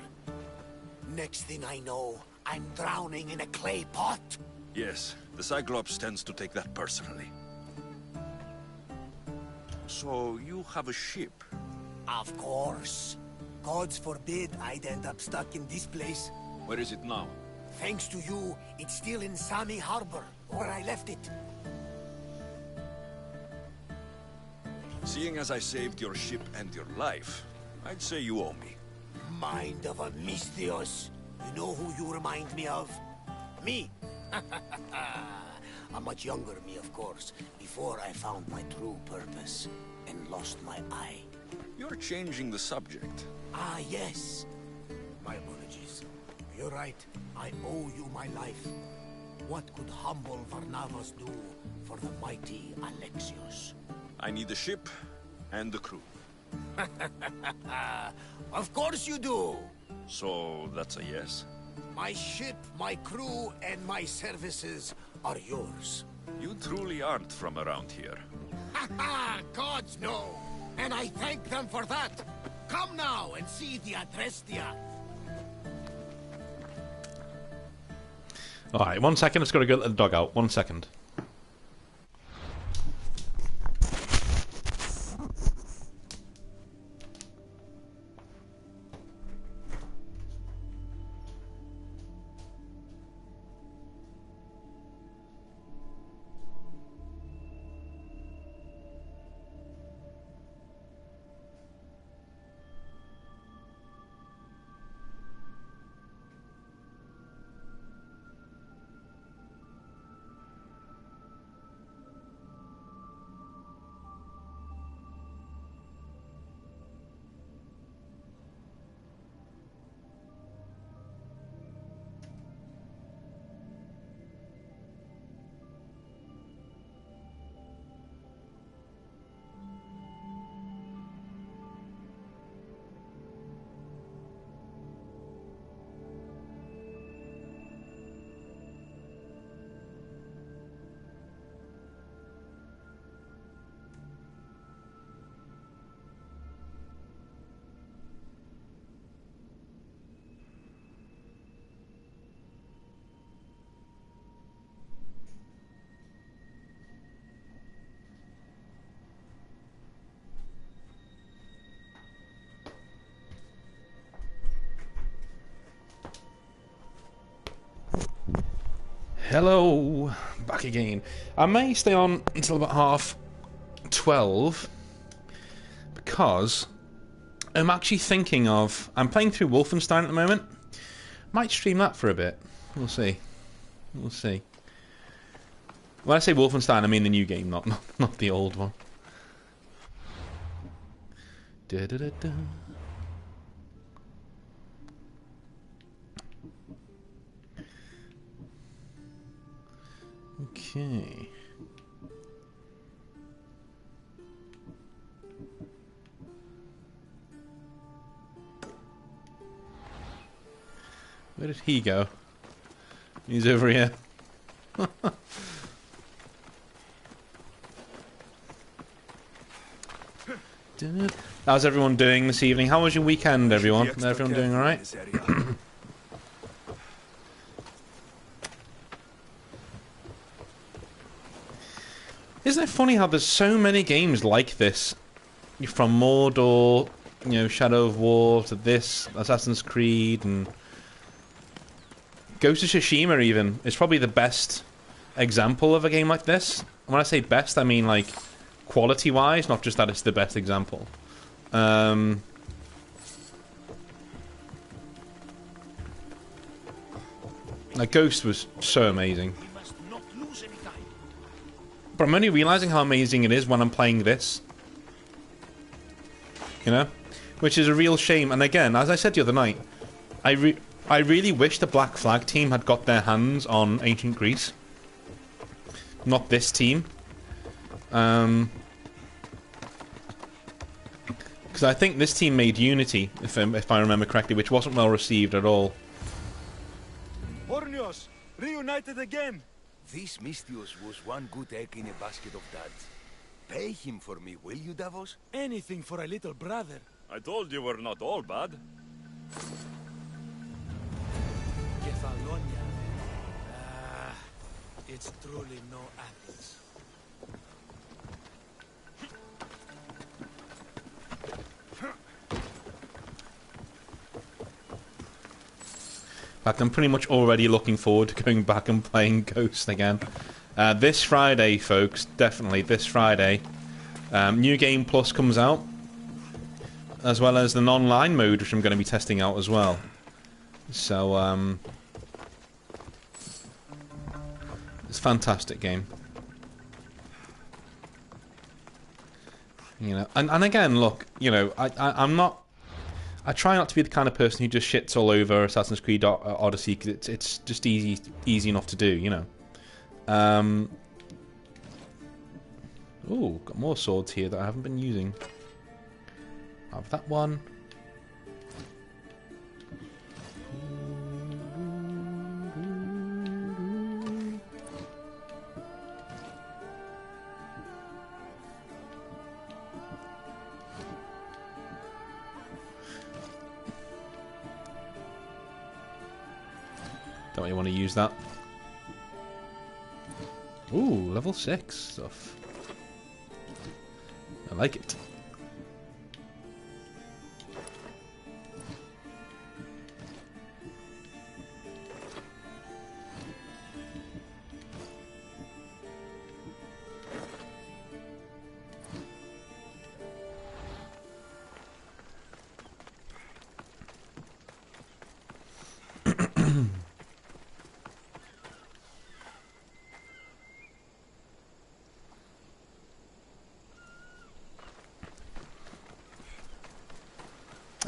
Next thing I know, I'm drowning in a clay pot. Yes, the Cyclops tends to take that personally. So, you have a ship? Of course. Gods forbid I'd end up stuck in this place. Where is it now? Thanks to you, it's still in Sami Harbor, where I left it. Seeing as I saved your ship and your life, I'd say you owe me. Mind of a Misthios. You know who you remind me of? Me. A much younger me, of course, before I found my true purpose and lost my eye. You're changing the subject. Ah, yes. My apologies. You're right. I owe you my life. What could humble Varnavas do for the mighty Alexios? I need the ship and the crew. Of course you do. So, that's a yes? My ship, my crew, and my services are yours. You truly aren't from around here. Ha ha! Gods no! And I thank them for that! Come now and see the Adrestia! Alright, 1 second, I've got to go let the dog out. 1 second. Hello, back again. I may stay on until about 12:30 because I'm actually thinking of. I'm playing through Wolfenstein at the moment. Might stream that for a bit. We'll see. We'll see. When I say Wolfenstein, I mean the new game, not the old one. Da da da da. Okay. Where did he go? He's over here. How's everyone doing this evening? How was your weekend, everyone? Is everyone doing alright? Isn't it funny how there's so many games like this? From Mordor, you know, Shadow of War, to this, Assassin's Creed, and Ghost of Tsushima even. It's probably the best example of a game like this. When I say best, I mean like quality-wise, not just that it's the best example. Like Ghost was so amazing. But I'm only realizing how amazing it is when I'm playing this. You know? Which is a real shame. And again, as I said the other night, I really wish the Black Flag team had got their hands on Ancient Greece. Not this team. Because I think this team made Unity, if I remember correctly, which wasn't well received at all. Hornios, reunited again. This Mystios was one good egg in a basket of dads. Pay him for me, will you, Davos? Anything for a little brother. I told you we're not all bad. Kefalonia. It's truly no Athens. In fact, I'm pretty much already looking forward to going back and playing Ghost again. This Friday, folks, definitely this Friday, New Game Plus comes out, as well as an online mode, which I'm going to be testing out as well. So, it's a fantastic game. You know, and again, look, you know, I'm not. I try not to be the kind of person who just shits all over Assassin's Creed Odyssey, because it's just easy enough to do, you know. Ooh, got more swords here that I haven't been using. I have that one. Don't really want to use that. Ooh, level 6 stuff. I like it.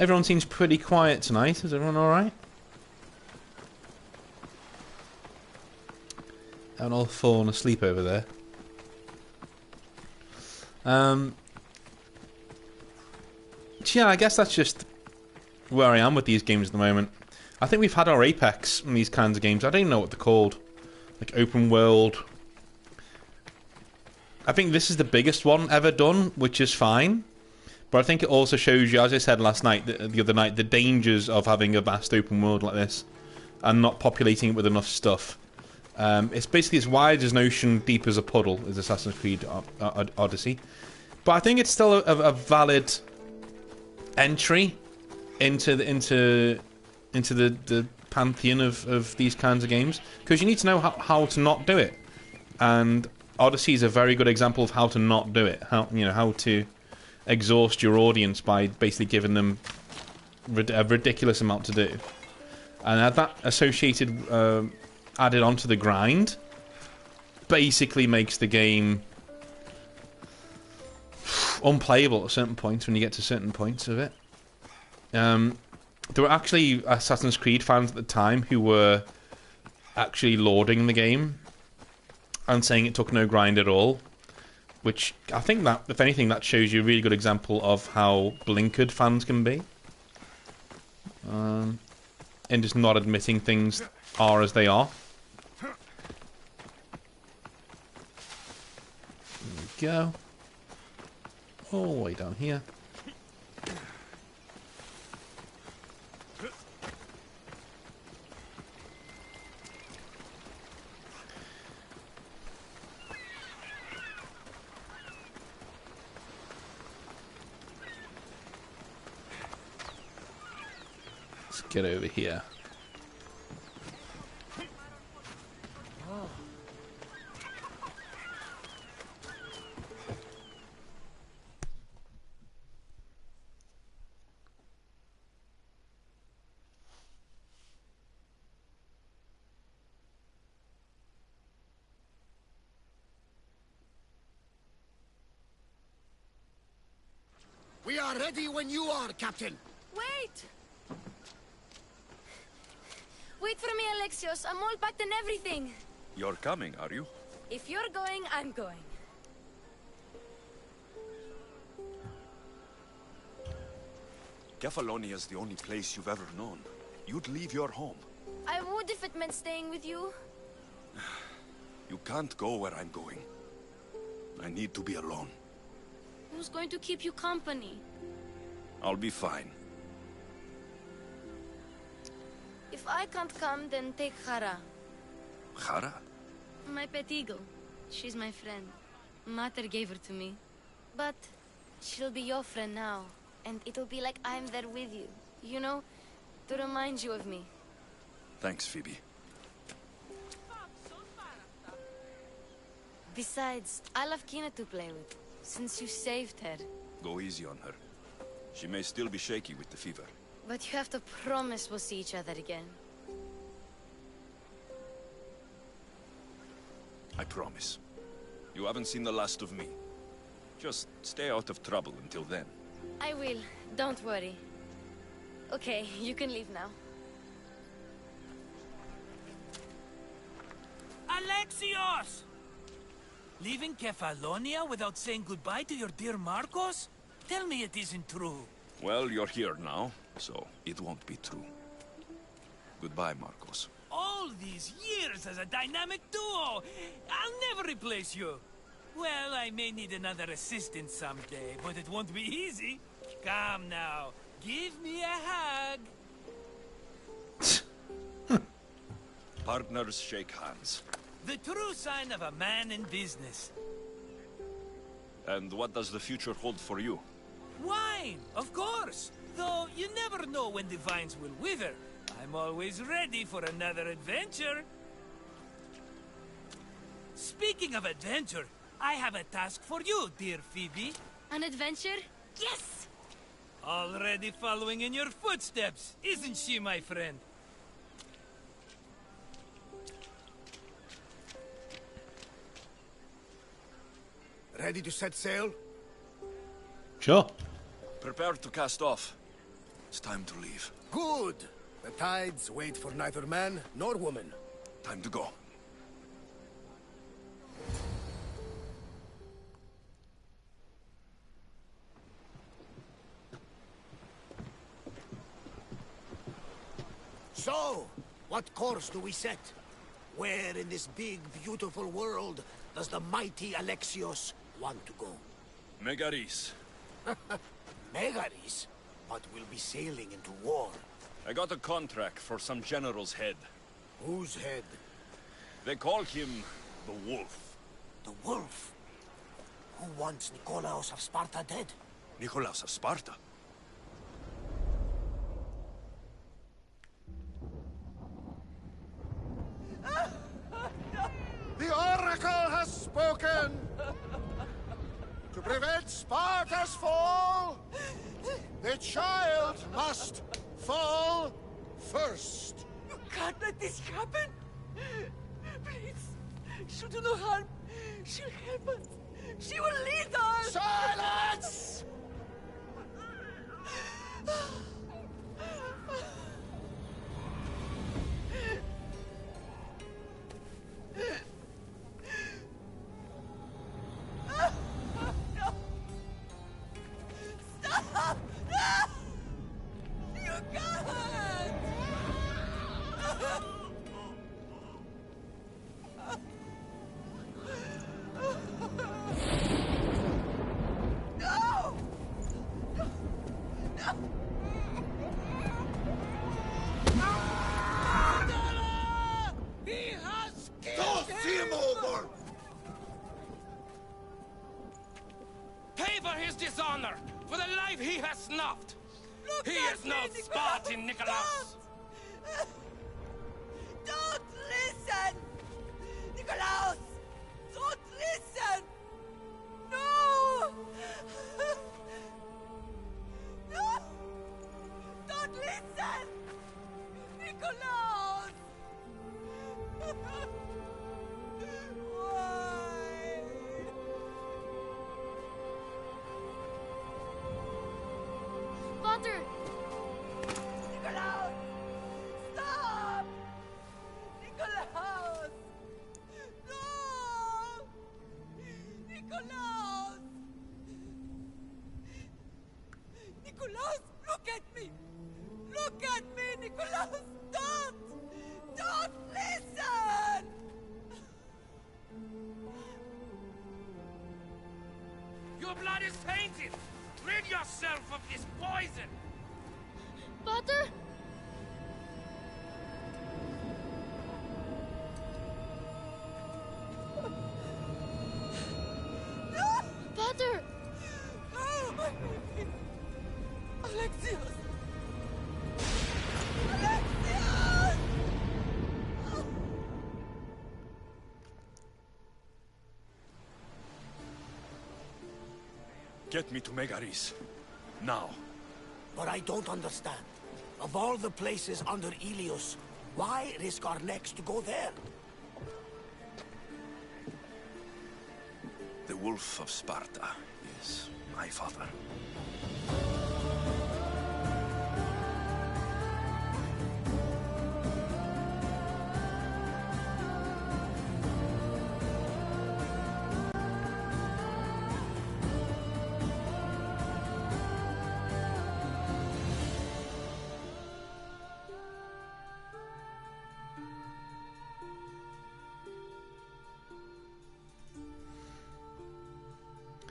Everyone seems pretty quiet tonight. Is everyone alright? Haven't all fallen asleep over there. Yeah, I guess that's just where I am with these games at the moment. I think we've had our apex in these kinds of games. I don't even know what they're called. Like open world. I think this is the biggest one ever done, which is fine. But I think it also shows you, as I said last night, the other night, the dangers of having a vast open world like this and not populating it with enough stuff. It's basically as wide as an ocean, deep as a puddle, is Assassin's Creed Odyssey. But I think it's still a valid entry into the pantheon of these kinds of games, because you need to know how to not do it. And Odyssey is a very good example of how to not do it. How to exhaust your audience by basically giving them a ridiculous amount to do, and that associated added onto the grind basically makes the game unplayable at certain points when you get to certain points of it. There were actually Assassin's Creed fans at the time who were actually lauding the game and saying it took no grind at all. Which, I think that, if anything, that shows you a really good example of how blinkered fans can be. And just not admitting things are as they are. There we go. All the way down here. Get over here. We are ready when you are, Captain. Wait! Wait for me, Alexios. I'm all packed and everything. You're coming, are you? If you're going, I'm going. Kefalonia is the only place you've ever known. You'd leave your home. I would if it meant staying with you. You can't go where I'm going. I need to be alone. Who's going to keep you company? I'll be fine. If I can't come, then take Hara. Hara? My pet eagle. She's my friend. Mater gave her to me. But she'll be your friend now. And it'll be like I'm there with you. You know, to remind you of me. Thanks, Phoebe. Besides, I'll have Kina to play with, since you saved her. Go easy on her. She may still be shaky with the fever. But you have to promise we'll see each other again. I promise. You haven't seen the last of me. Just stay out of trouble until then. I will. Don't worry. Okay, you can leave now. Alexios! Leaving Kefalonia without saying goodbye to your dear Marcos? Tell me it isn't true. Well, you're here now, so it won't be true. Goodbye, Marcos. All these years as a dynamic duo! I'll never replace you! Well, I may need another assistant someday, but it won't be easy. Come now, give me a hug. Partners shake hands. The true sign of a man in business. And what does the future hold for you? Wine, of course. Though you never know when the vines will wither. I'm always ready for another adventure. Speaking of adventure, I have a task for you, dear Phoebe. An adventure? Yes! Already following in your footsteps, isn't she, my friend? Ready to set sail? Sure. Prepare to cast off. It's time to leave. Good! The tides wait for neither man nor woman. Time to go. So, what course do we set? Where in this big, beautiful world does the mighty Alexios want to go? Megaris. Megaris? But we'll be sailing into war. I got a contract for some general's head. Whose head? They call him the Wolf. The Wolf? Who wants Nikolaos of Sparta dead? Nikolaos of Sparta? The Oracle has spoken! To prevent Sparta's fall, the child must fall first. You can't let this happen! Please, she'll do no harm. She'll help us. She will lead us! Silence! Stop! You can't! No! No! He has killed Don't see him over! Pay for his dishonor, for the life he has snuffed. Look He at is no me, Spartan, Nikolaos. Don't listen! Nikolaos! Don't listen! No! No! Don't listen! Nikolaos! Why? Potter! Nikolaos! Stop! Nikolaos! No! Nikolaos! Nikolaos, look at me! Look at me, Nikolaos! Don't! Don't listen! Your blood is tainted! Rid yourself of this poison! Father? Father! No, my baby! Alexios! Get me to Megaris. Now. But I don't understand. Of all the places under Ilios, why risk our necks to go there? The Wolf of Sparta is my father.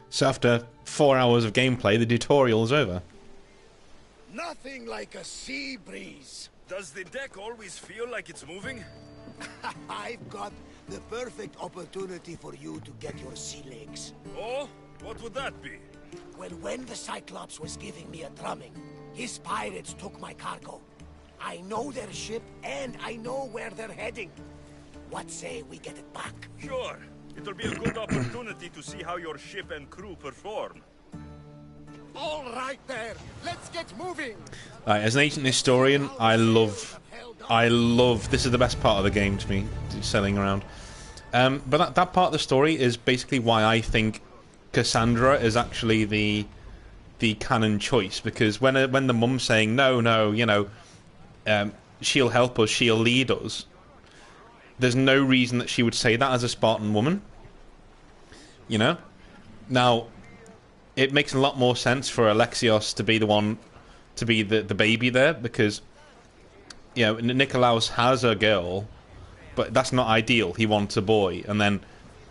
So after 4 hours of gameplay, the tutorial is over. Nothing like a sea breeze. Does the deck always feel like it's moving? I've got the perfect opportunity for you to get your sea legs. Oh? What would that be? Well, when the Cyclops was giving me a drumming, his pirates took my cargo. I know their ship, and I know where they're heading. What say we get it back? Sure. It'll be a good opportunity to see how your ship and crew perform. All right there. Let's get moving. As an ancient historian, I love. This is the best part of the game to me, sailing around. But that part of the story is basically why I think Cassandra is actually the canon choice, because when the mum's saying no, you know, she'll help us, she'll lead us. There's no reason that she would say that as a Spartan woman. You know? Now, it makes a lot more sense for Alexios to be the one, to be the baby there, because, you know, Nikolaos has a girl, but that's not ideal. He wants a boy, and then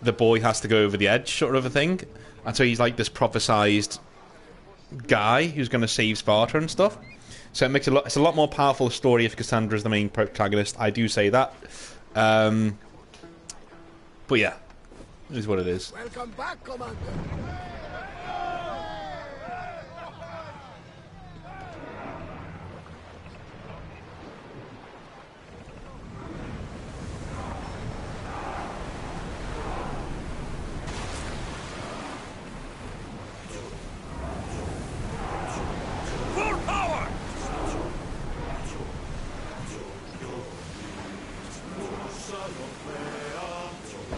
the boy has to go over the edge, sort of a thing. And so he's like this prophesized guy who's going to save Sparta and stuff. So it makes it's a lot more powerful story if Cassandra is the main protagonist. I do say that. But yeah, it is what it is. Welcome back, Commander. Full power!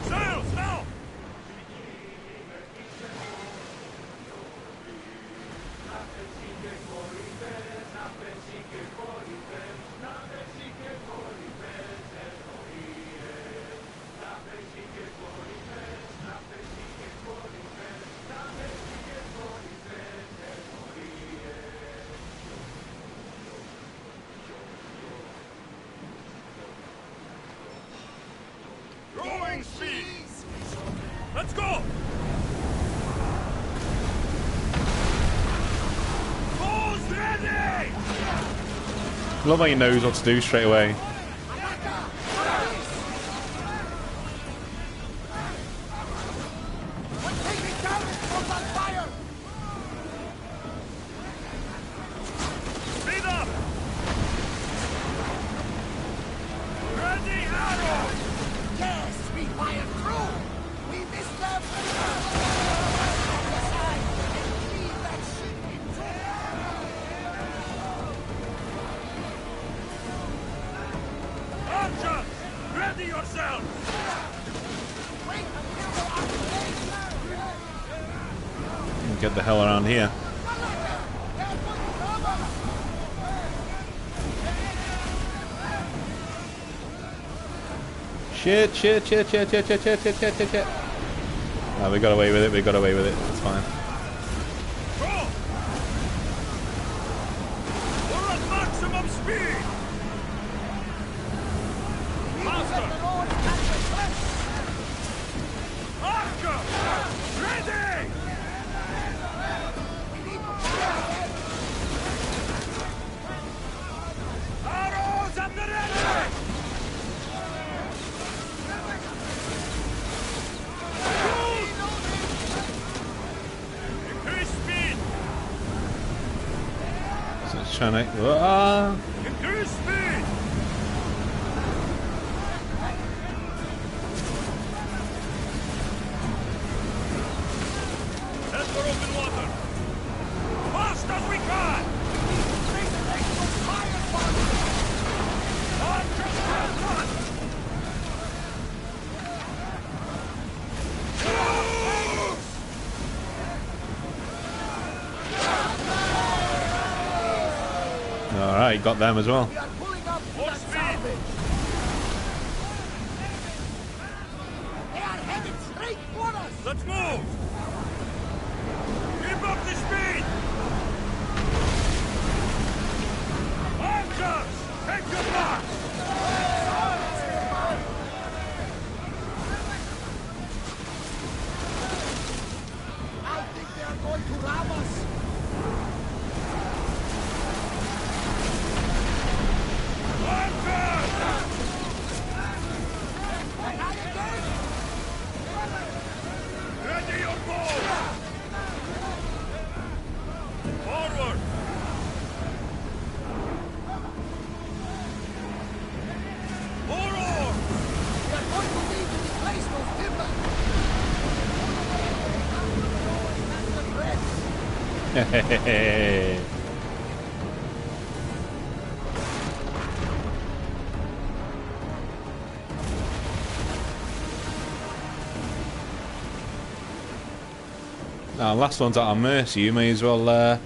Sails now! Rowing speed! Let's go! Bows ready! Love how he knows what to do straight away. Speed up! Ready, arrows! Yes, we fire through! We missed them! Archers! Ready yourselves! Get the hell around here. Shit. Oh, we got away with it, it's fine. We're at maximum speed! Master! Archer! Ready! trying to... Increase speed! Head for open water! Fast as we can! Alright, got them as well. More speed! They are headed straight for us! Let's move! Keep up the speed! Archers! Take your mark! I think they are going to ram us! Ready your bow! Forward! Forward! We are going to need to replace those timber! Hehehe. Now, last one's at our mercy. You may as well.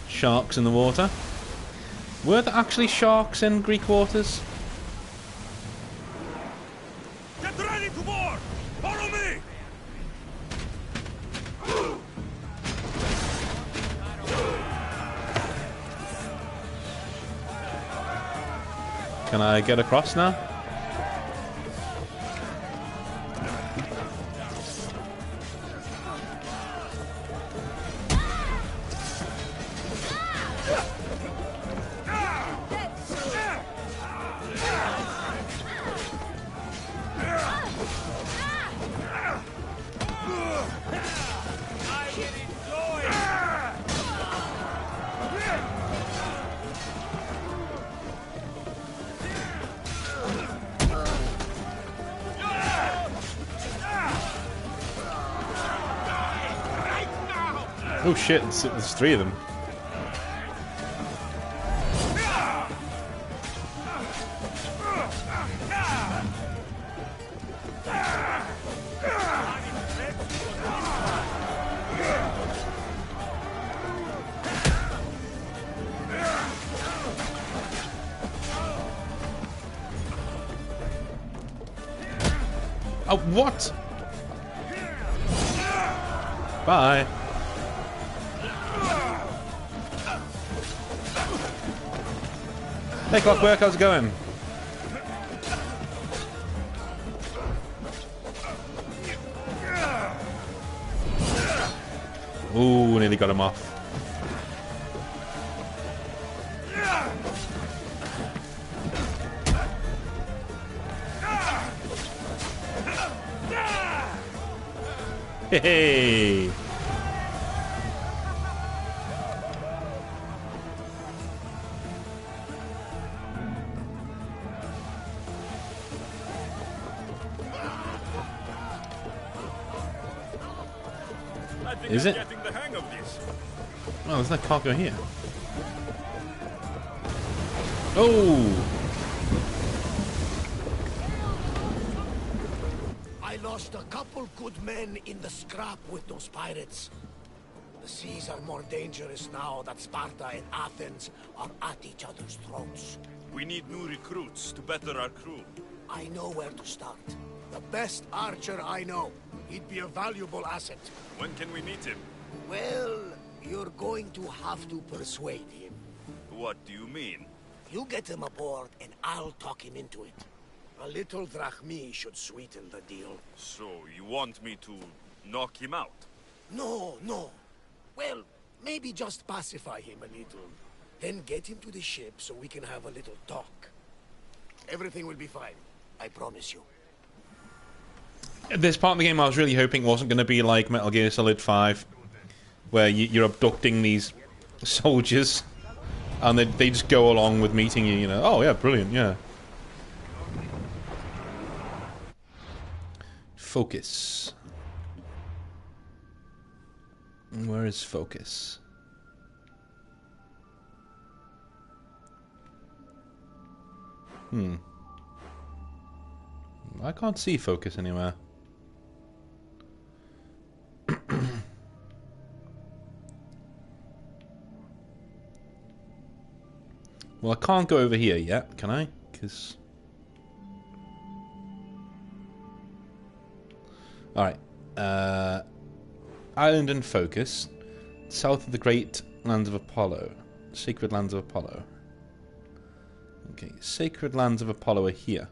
Sharks in the water. Were there actually sharks in Greek waters? Get ready to board! Follow me! Can I get across now? Oh shit, there's three of them. Oh, what? Bye. Hey Clockwork, how's it going? Ooh, nearly got him off. Hey! Is it? Getting the hang of this. Oh, there's no cargo here. Oh! I lost a couple good men in the scrap with those pirates. The seas are more dangerous now that Sparta and Athens are at each other's throats. We need new recruits to better our crew. I know where to start. The best archer I know. He'd be a valuable asset. When can we meet him? Well, you're going to have to persuade him. What do you mean? You get him aboard and I'll talk him into it. A little drachmi should sweeten the deal. So, you want me to knock him out? No, no. Well, maybe just pacify him a little. Then get him to the ship so we can have a little talk. Everything will be fine. I promise you. This part of the game I was really hoping wasn't going to be like Metal Gear Solid 5, where you're abducting these soldiers, and they just go along with meeting you, you know. Oh, yeah, brilliant, yeah. Focus. Where is focus? I can't see focus anywhere. Well, I can't go over here yet, can I? Because... Alright. Island and focus. South of the Great Lands of Apollo. Sacred Lands of Apollo. Okay, Sacred Lands of Apollo are here.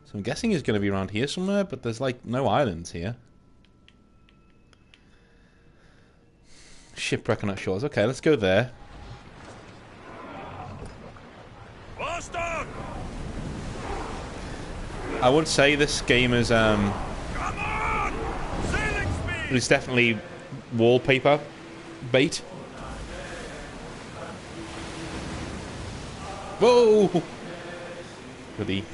So I'm guessing it's going to be around here somewhere, but there's like no islands here. Shipwreck on our shores. Okay, let's go there. I would say this game is it's definitely wallpaper bait. Whoa! Goody.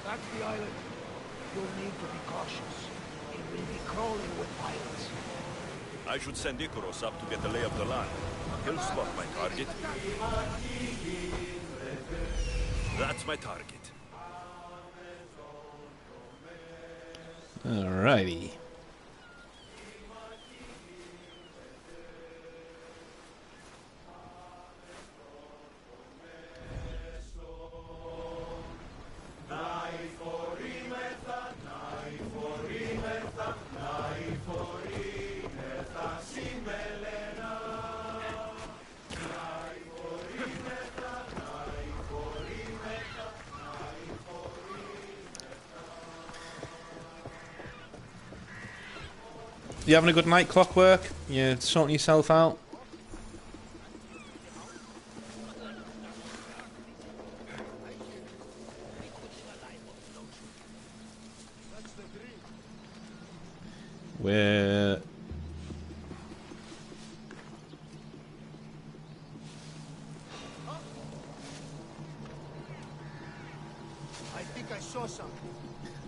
That's the island. You'll need to be cautious. It will be crawling with pirates. I should send Icarus up to get the lay of the land. He'll spot my target. That's my target. Alrighty. You having a good night, Clockwork? You sorting yourself out? Where? I think I saw something.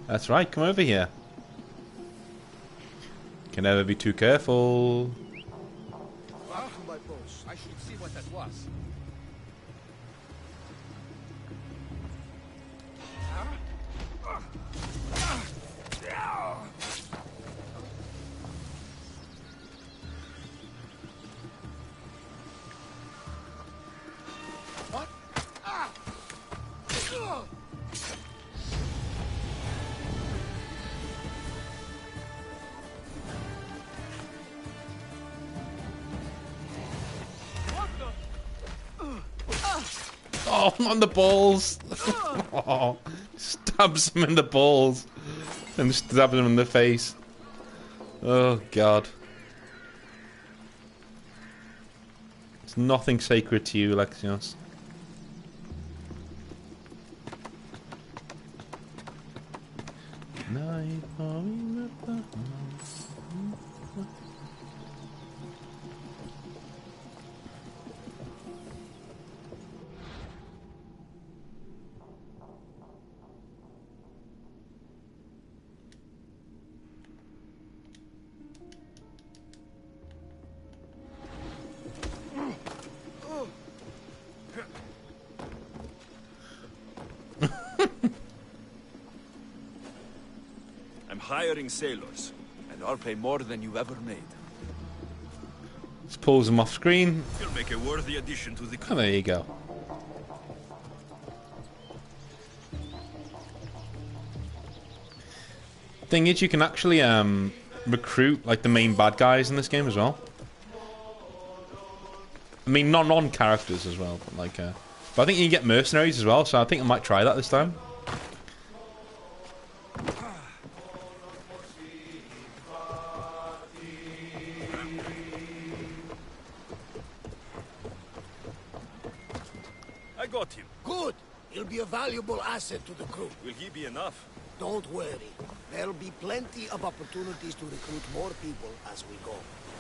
That's right, come over here. Can never be too careful. Back to my post. I should see what that was. What? Oh, on the balls! Oh, stabs him in the balls and stabs him in the face. Oh God! It's nothing sacred to you, Lexios. I'm hiring sailors, and I'll pay more than you've ever made. Let's pause them off screen. You'll make a worthy addition to the crew. Oh, there you go. Thing is, you can actually recruit like the main bad guys in this game as well. I mean, non-characters as well, but like, but I think you can get mercenaries as well. So I think I might try that this time. Good. He'll be a valuable asset to the crew. Will he be enough? Don't worry. There'll be plenty of opportunities to recruit more people as we go.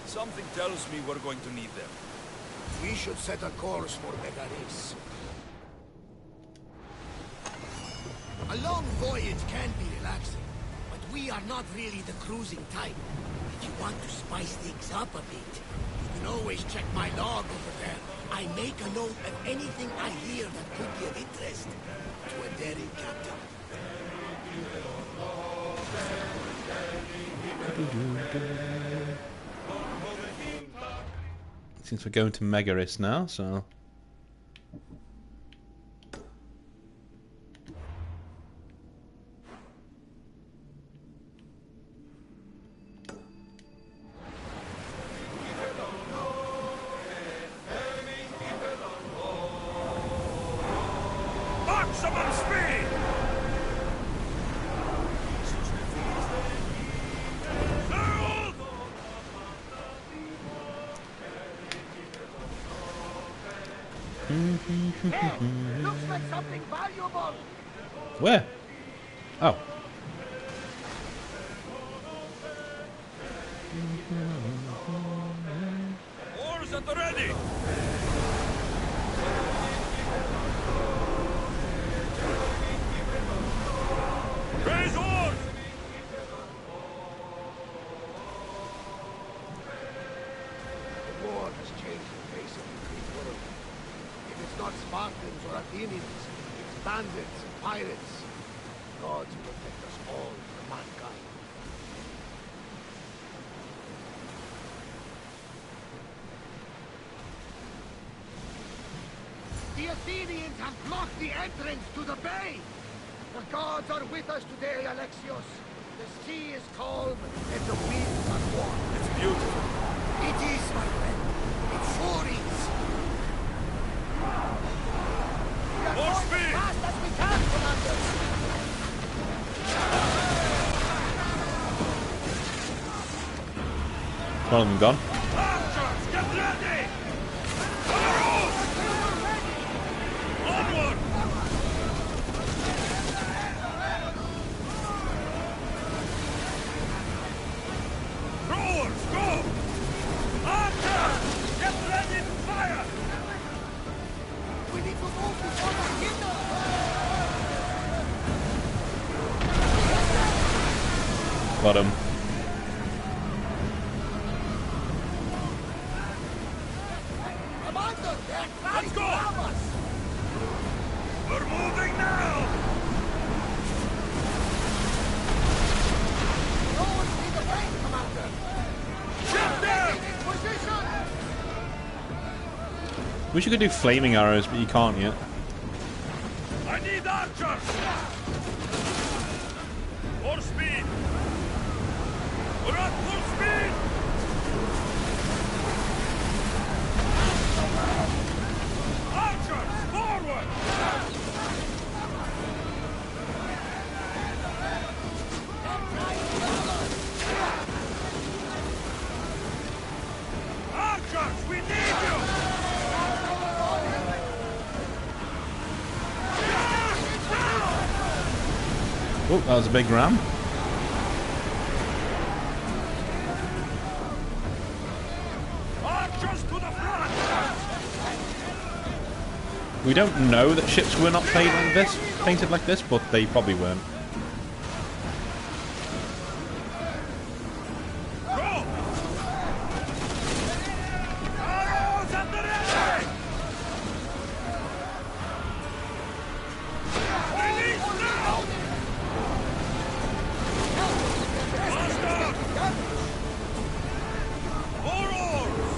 Something tells me we're going to need them. We should set a course for Megaris. A long voyage can be relaxing, but we are not really the cruising type. If you want to spice things up a bit, you can always check my log over there. I make a note of anything I hear that could be of interest to a daring captain. Since we're going to Megaris now, so... Maximum speed! Looks like something valuable. Where? Oh. Oars at the ready! Raise oars! The war has changed the face of the Greek world. If it's not Spartans or Athenians, it's bandits and pirates. Gods protect us all from mankind. The Athenians have blocked the entrance to the bay. The gods are with us today, Alexios. The sea is calm and the winds are warm. It's beautiful. It is, my friend. It sure is. We are More going speed! as fast as we can, Commander. One of them gone. Archers, get ready! On the road! Onward! Rowers, go! Archers, get ready to fire! We need to move before they hit us. Got him. Commander, they're trying Let's to go! rob us. We're moving now! Rowers need a break, Commander. Get them! In position. Wish you could do flaming arrows, but you can't yet. I need archers! More speed! We're at full speed! Archers, forward! Archers, we need you! Oh, that was a big ram. Archers to the front! We don't know that ships were not painted like this, but they probably weren't. Go! Arrows at the ready! Release now! Master! More oars!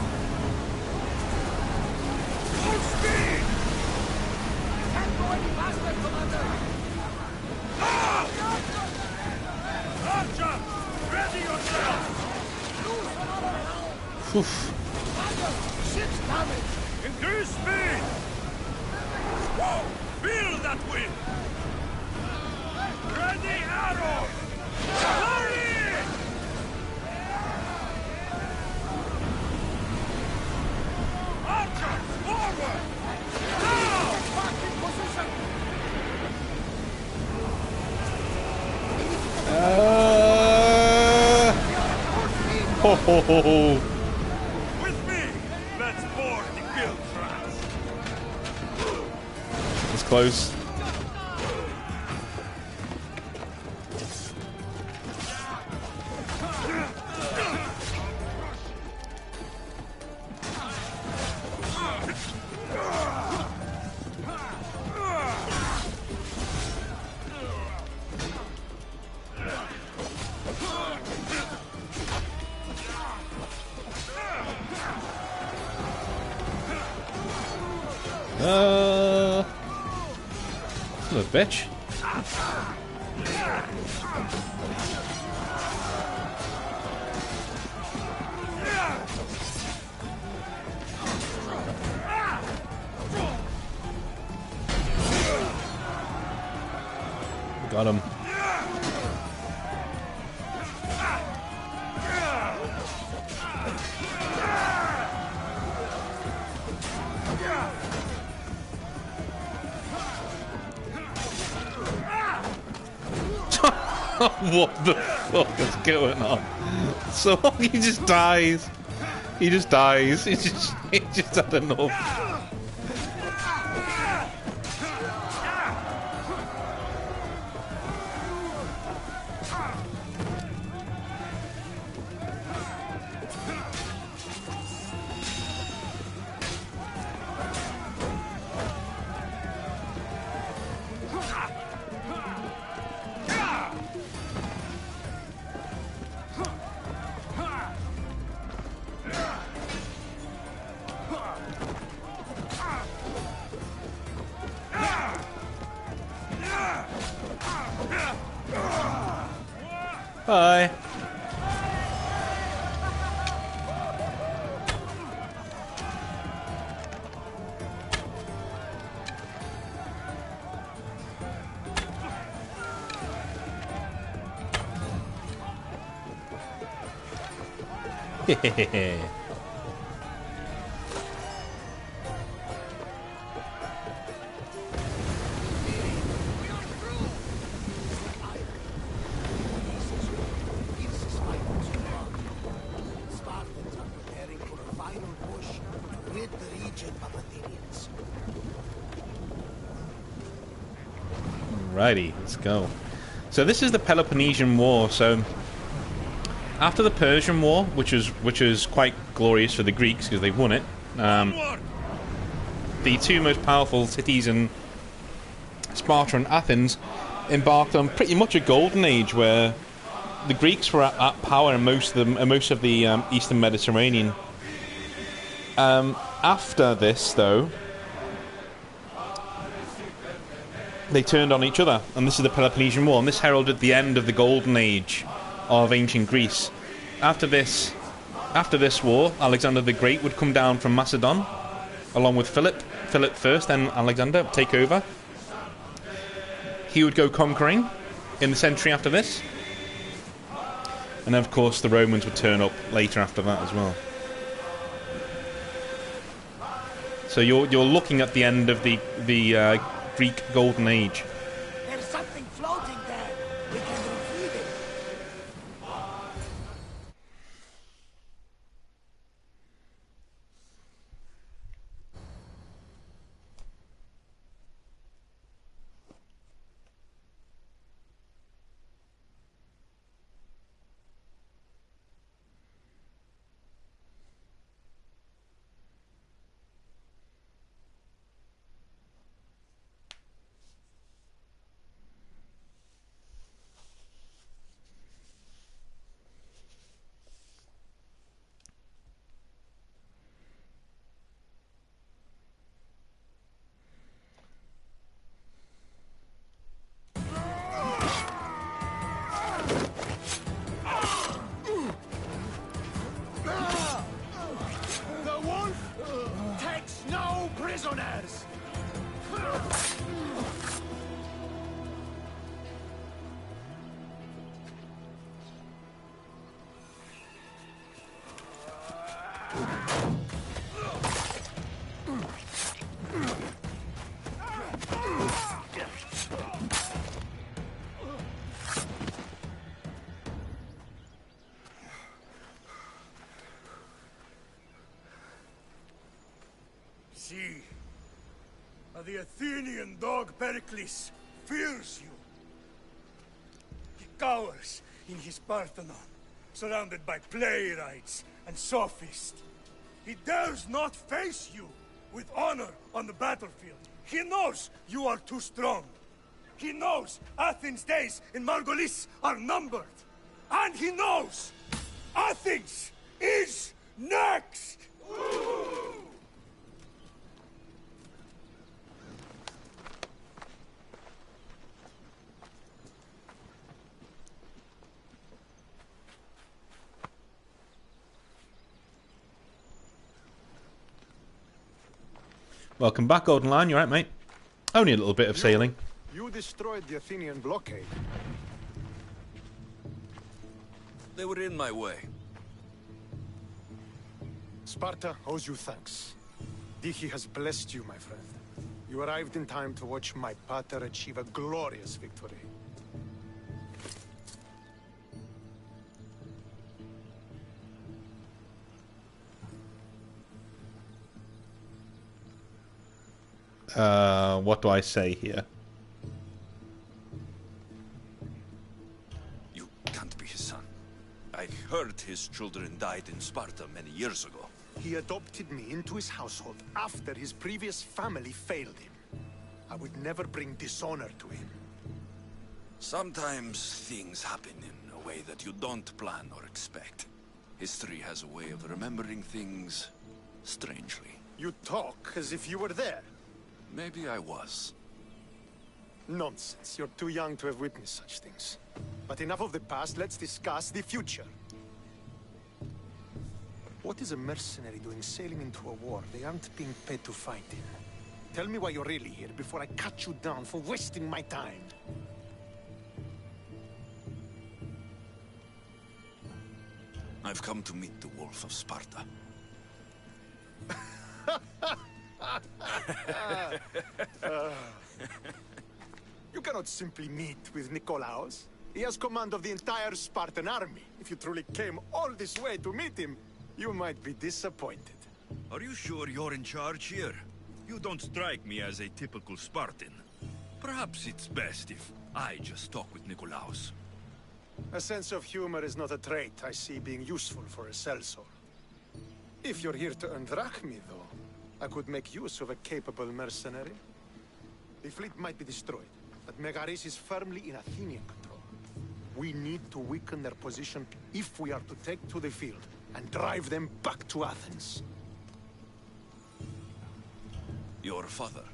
Full speed! Can't go any faster, Commander. Ah! Archer! Ready yourself! Lose another round. Oof. Commander, ship's damaged. Increase speed! Whoa! Feel that wind! Ready arrows! Hurry! Archers, forward! Now! Back in position. With me, let's board the guild tracks. It's close. Little bitch. Got him. What the fuck is going on? So he just dies. He just dies. He just had enough. Bye. Hehehe. Alrighty, let's go. So this is the Peloponnesian War. So after the Persian War, which is quite glorious for the Greeks because they won it, the two most powerful cities in Sparta and Athens embarked on pretty much a golden age where the Greeks were at power in most of the Eastern Mediterranean. After this, though, they turned on each other, and this is the Peloponnesian War, and this heralded the end of the golden age of ancient Greece. After this war, Alexander the Great would come down from Macedon, along with Philip first, then Alexander, take over. He would go conquering in the century after this, and then of course the Romans would turn up later after that as well. So you're looking at the end of the Greek Golden Age. There's something floating there. We can retrieve it. The Athenian dog Pericles fears you. He cowers in his Parthenon, surrounded by playwrights and sophists. He dares not face you with honor on the battlefield. He knows you are too strong. He knows Athens' days in Margolis are numbered. And he knows Athens is next! Welcome back, Golden Lion. You alright, mate? Only a little bit of sailing. You destroyed the Athenian blockade. They were in my way. Sparta owes you thanks. Dihi has blessed you, my friend. You arrived in time to watch my pater achieve a glorious victory. What do I say here? You can't be his son. I heard his children died in Sparta many years ago. He adopted me into his household after his previous family failed him. I would never bring dishonor to him. Sometimes things happen in a way that you don't plan or expect. History has a way of remembering things strangely. You talk as if you were there. Maybe I was. Nonsense. You're too young to have witnessed such things. But enough of the past, let's discuss the future. What is a mercenary doing sailing into a war they aren't being paid to fight in? Tell me why you're really here before I cut you down for wasting my time. I've come to meet the Wolf of Sparta. You cannot simply meet with Nikolaos. He has command of the entire Spartan army. If you truly came all this way to meet him, you might be disappointed. Are you sure you're in charge here? You don't strike me as a typical Spartan. Perhaps it's best if I just talk with Nikolaos. A sense of humor is not a trait I see being useful for a sellsword. If you're here to earn drachmi, though, I could make use of a capable mercenary. The fleet might be destroyed, but Megaris is firmly in Athenian control. We need to weaken their position if we are to take to the field and drive them back to Athens. Your father,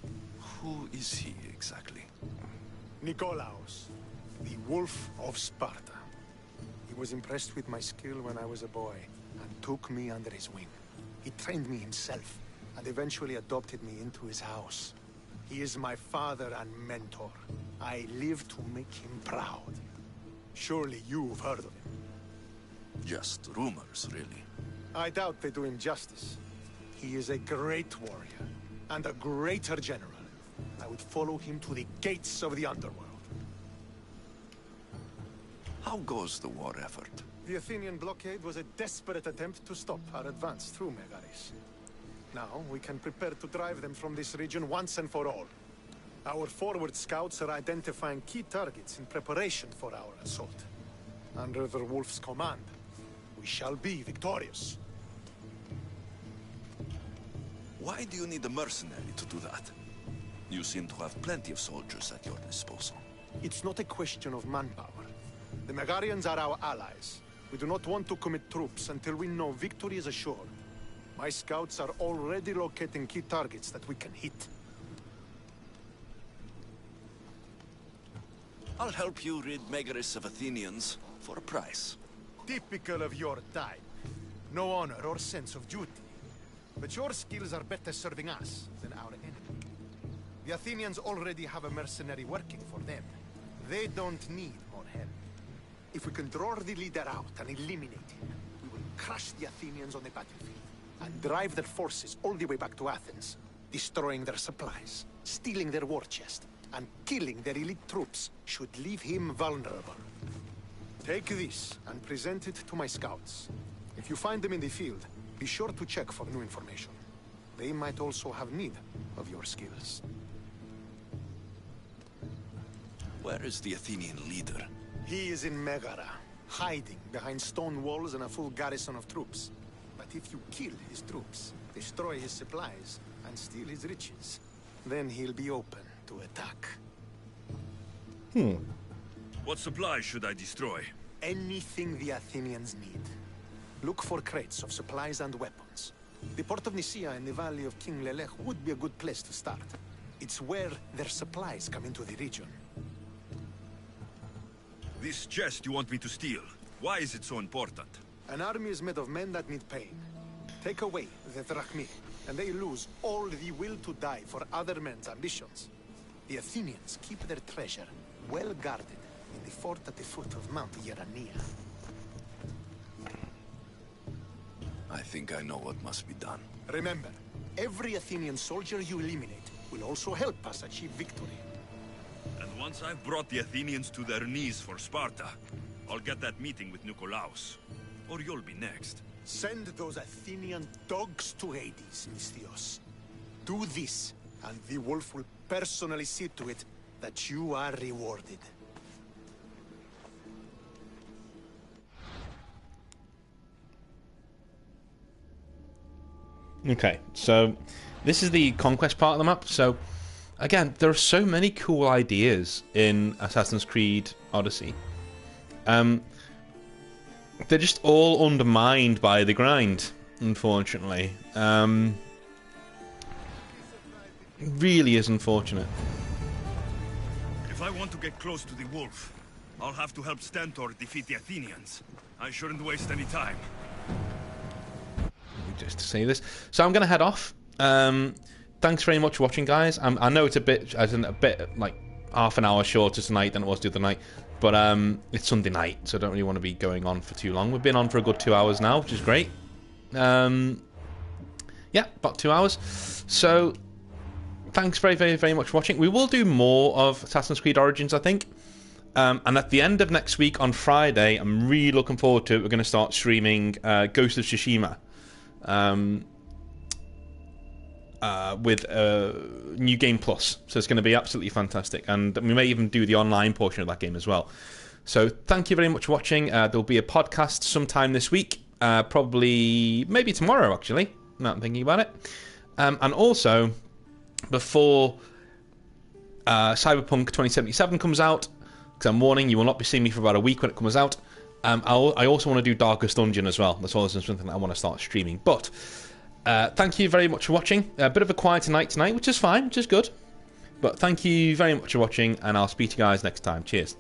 who is he exactly? Nikolaos, the Wolf of Sparta. He was impressed with my skill when I was a boy and took me under his wing. He trained me himself and eventually adopted me into his house. He is my father and mentor. I live to make him proud. Surely you've heard of him. Just rumors, really. I doubt they do him justice. He is a great warrior and a greater general. I would follow him to the gates of the underworld. How goes the war effort? The Athenian blockade was a desperate attempt to stop our advance through Megaris. Now we can prepare to drive them from this region once and for all. Our forward scouts are identifying key targets in preparation for our assault. Under the Wolf's command, we shall be victorious. Why do you need a mercenary to do that? You seem to have plenty of soldiers at your disposal. It's not a question of manpower. The Megarians are our allies. We do not want to commit troops until we know victory is assured. My scouts are already locating key targets that we can hit. I'll help you rid Megaris of Athenians for a price. Typical of your type. No honor or sense of duty. But your skills are better serving us than our enemy. The Athenians already have a mercenary working for them. They don't need more help. If we can draw the leader out and eliminate him, we will crush the Athenians on the battlefield and drive their forces all the way back to Athens, destroying their supplies, stealing their war chest, and killing their elite troops should leave him vulnerable. Take this and present it to my scouts. If you find them in the field, be sure to check for new information. They might also have need of your skills. Where is the Athenian leader? He is in Megara, hiding behind stone walls and a full garrison of troops. But if you kill his troops, destroy his supplies, and steal his riches, then he'll be open to attack. What supplies should I destroy? Anything the Athenians need. Look for crates of supplies and weapons. The port of Nicaea in the valley of King Lelech would be a good place to start. It's where their supplies come into the region. This chest you want me to steal, why is it so important? An army is made of men that need pain. Take away the drachmi, and they lose all the will to die for other men's ambitions. The Athenians keep their treasure well guarded in the fort at the foot of Mount Yerania. I think I know what must be done. Remember, every Athenian soldier you eliminate will also help us achieve victory. And once I've brought the Athenians to their knees for Sparta, I'll get that meeting with Nikolaos. Or you'll be next. Send those Athenian dogs to Hades, Misthios. Do this, and the wolf will personally see to it that you are rewarded. Okay, so this is the conquest part of the map. So again, there are so many cool ideas in Assassin's Creed Odyssey. They're just all undermined by the grind, unfortunately. Really is unfortunate. If I want to get close to the wolf, I'll have to help Stentor defeat the Athenians. I shouldn't waste any time. Just to say this, so I'm going to head off. Thanks very much for watching, guys. I know it's a bit like half an hour shorter tonight than it was the other night, but it's Sunday night, so I don't really want to be going on for too long. We've been on for a good 2 hours now, which is great. Yeah, about 2 hours. So thanks very, very, very much for watching. We will do more of Assassin's Creed Origins, I think. And at the end of next week on Friday, I'm really looking forward to it. We're going to start streaming Ghost of Tsushima. With New Game Plus, so it's going to be absolutely fantastic, and we may even do the online portion of that game as well. So thank you very much for watching. There'll be a podcast sometime this week, probably maybe tomorrow actually, now I'm thinking about it, and also before Cyberpunk 2077 comes out, because I'm warning you will not be seeing me for about a week when it comes out. I also want to do Darkest Dungeon as well. That's also something that I want to start streaming. But thank you very much for watching. A bit of a quieter night tonight, which is fine, which is good. But thank you very much for watching, and I'll speak to you guys next time. Cheers.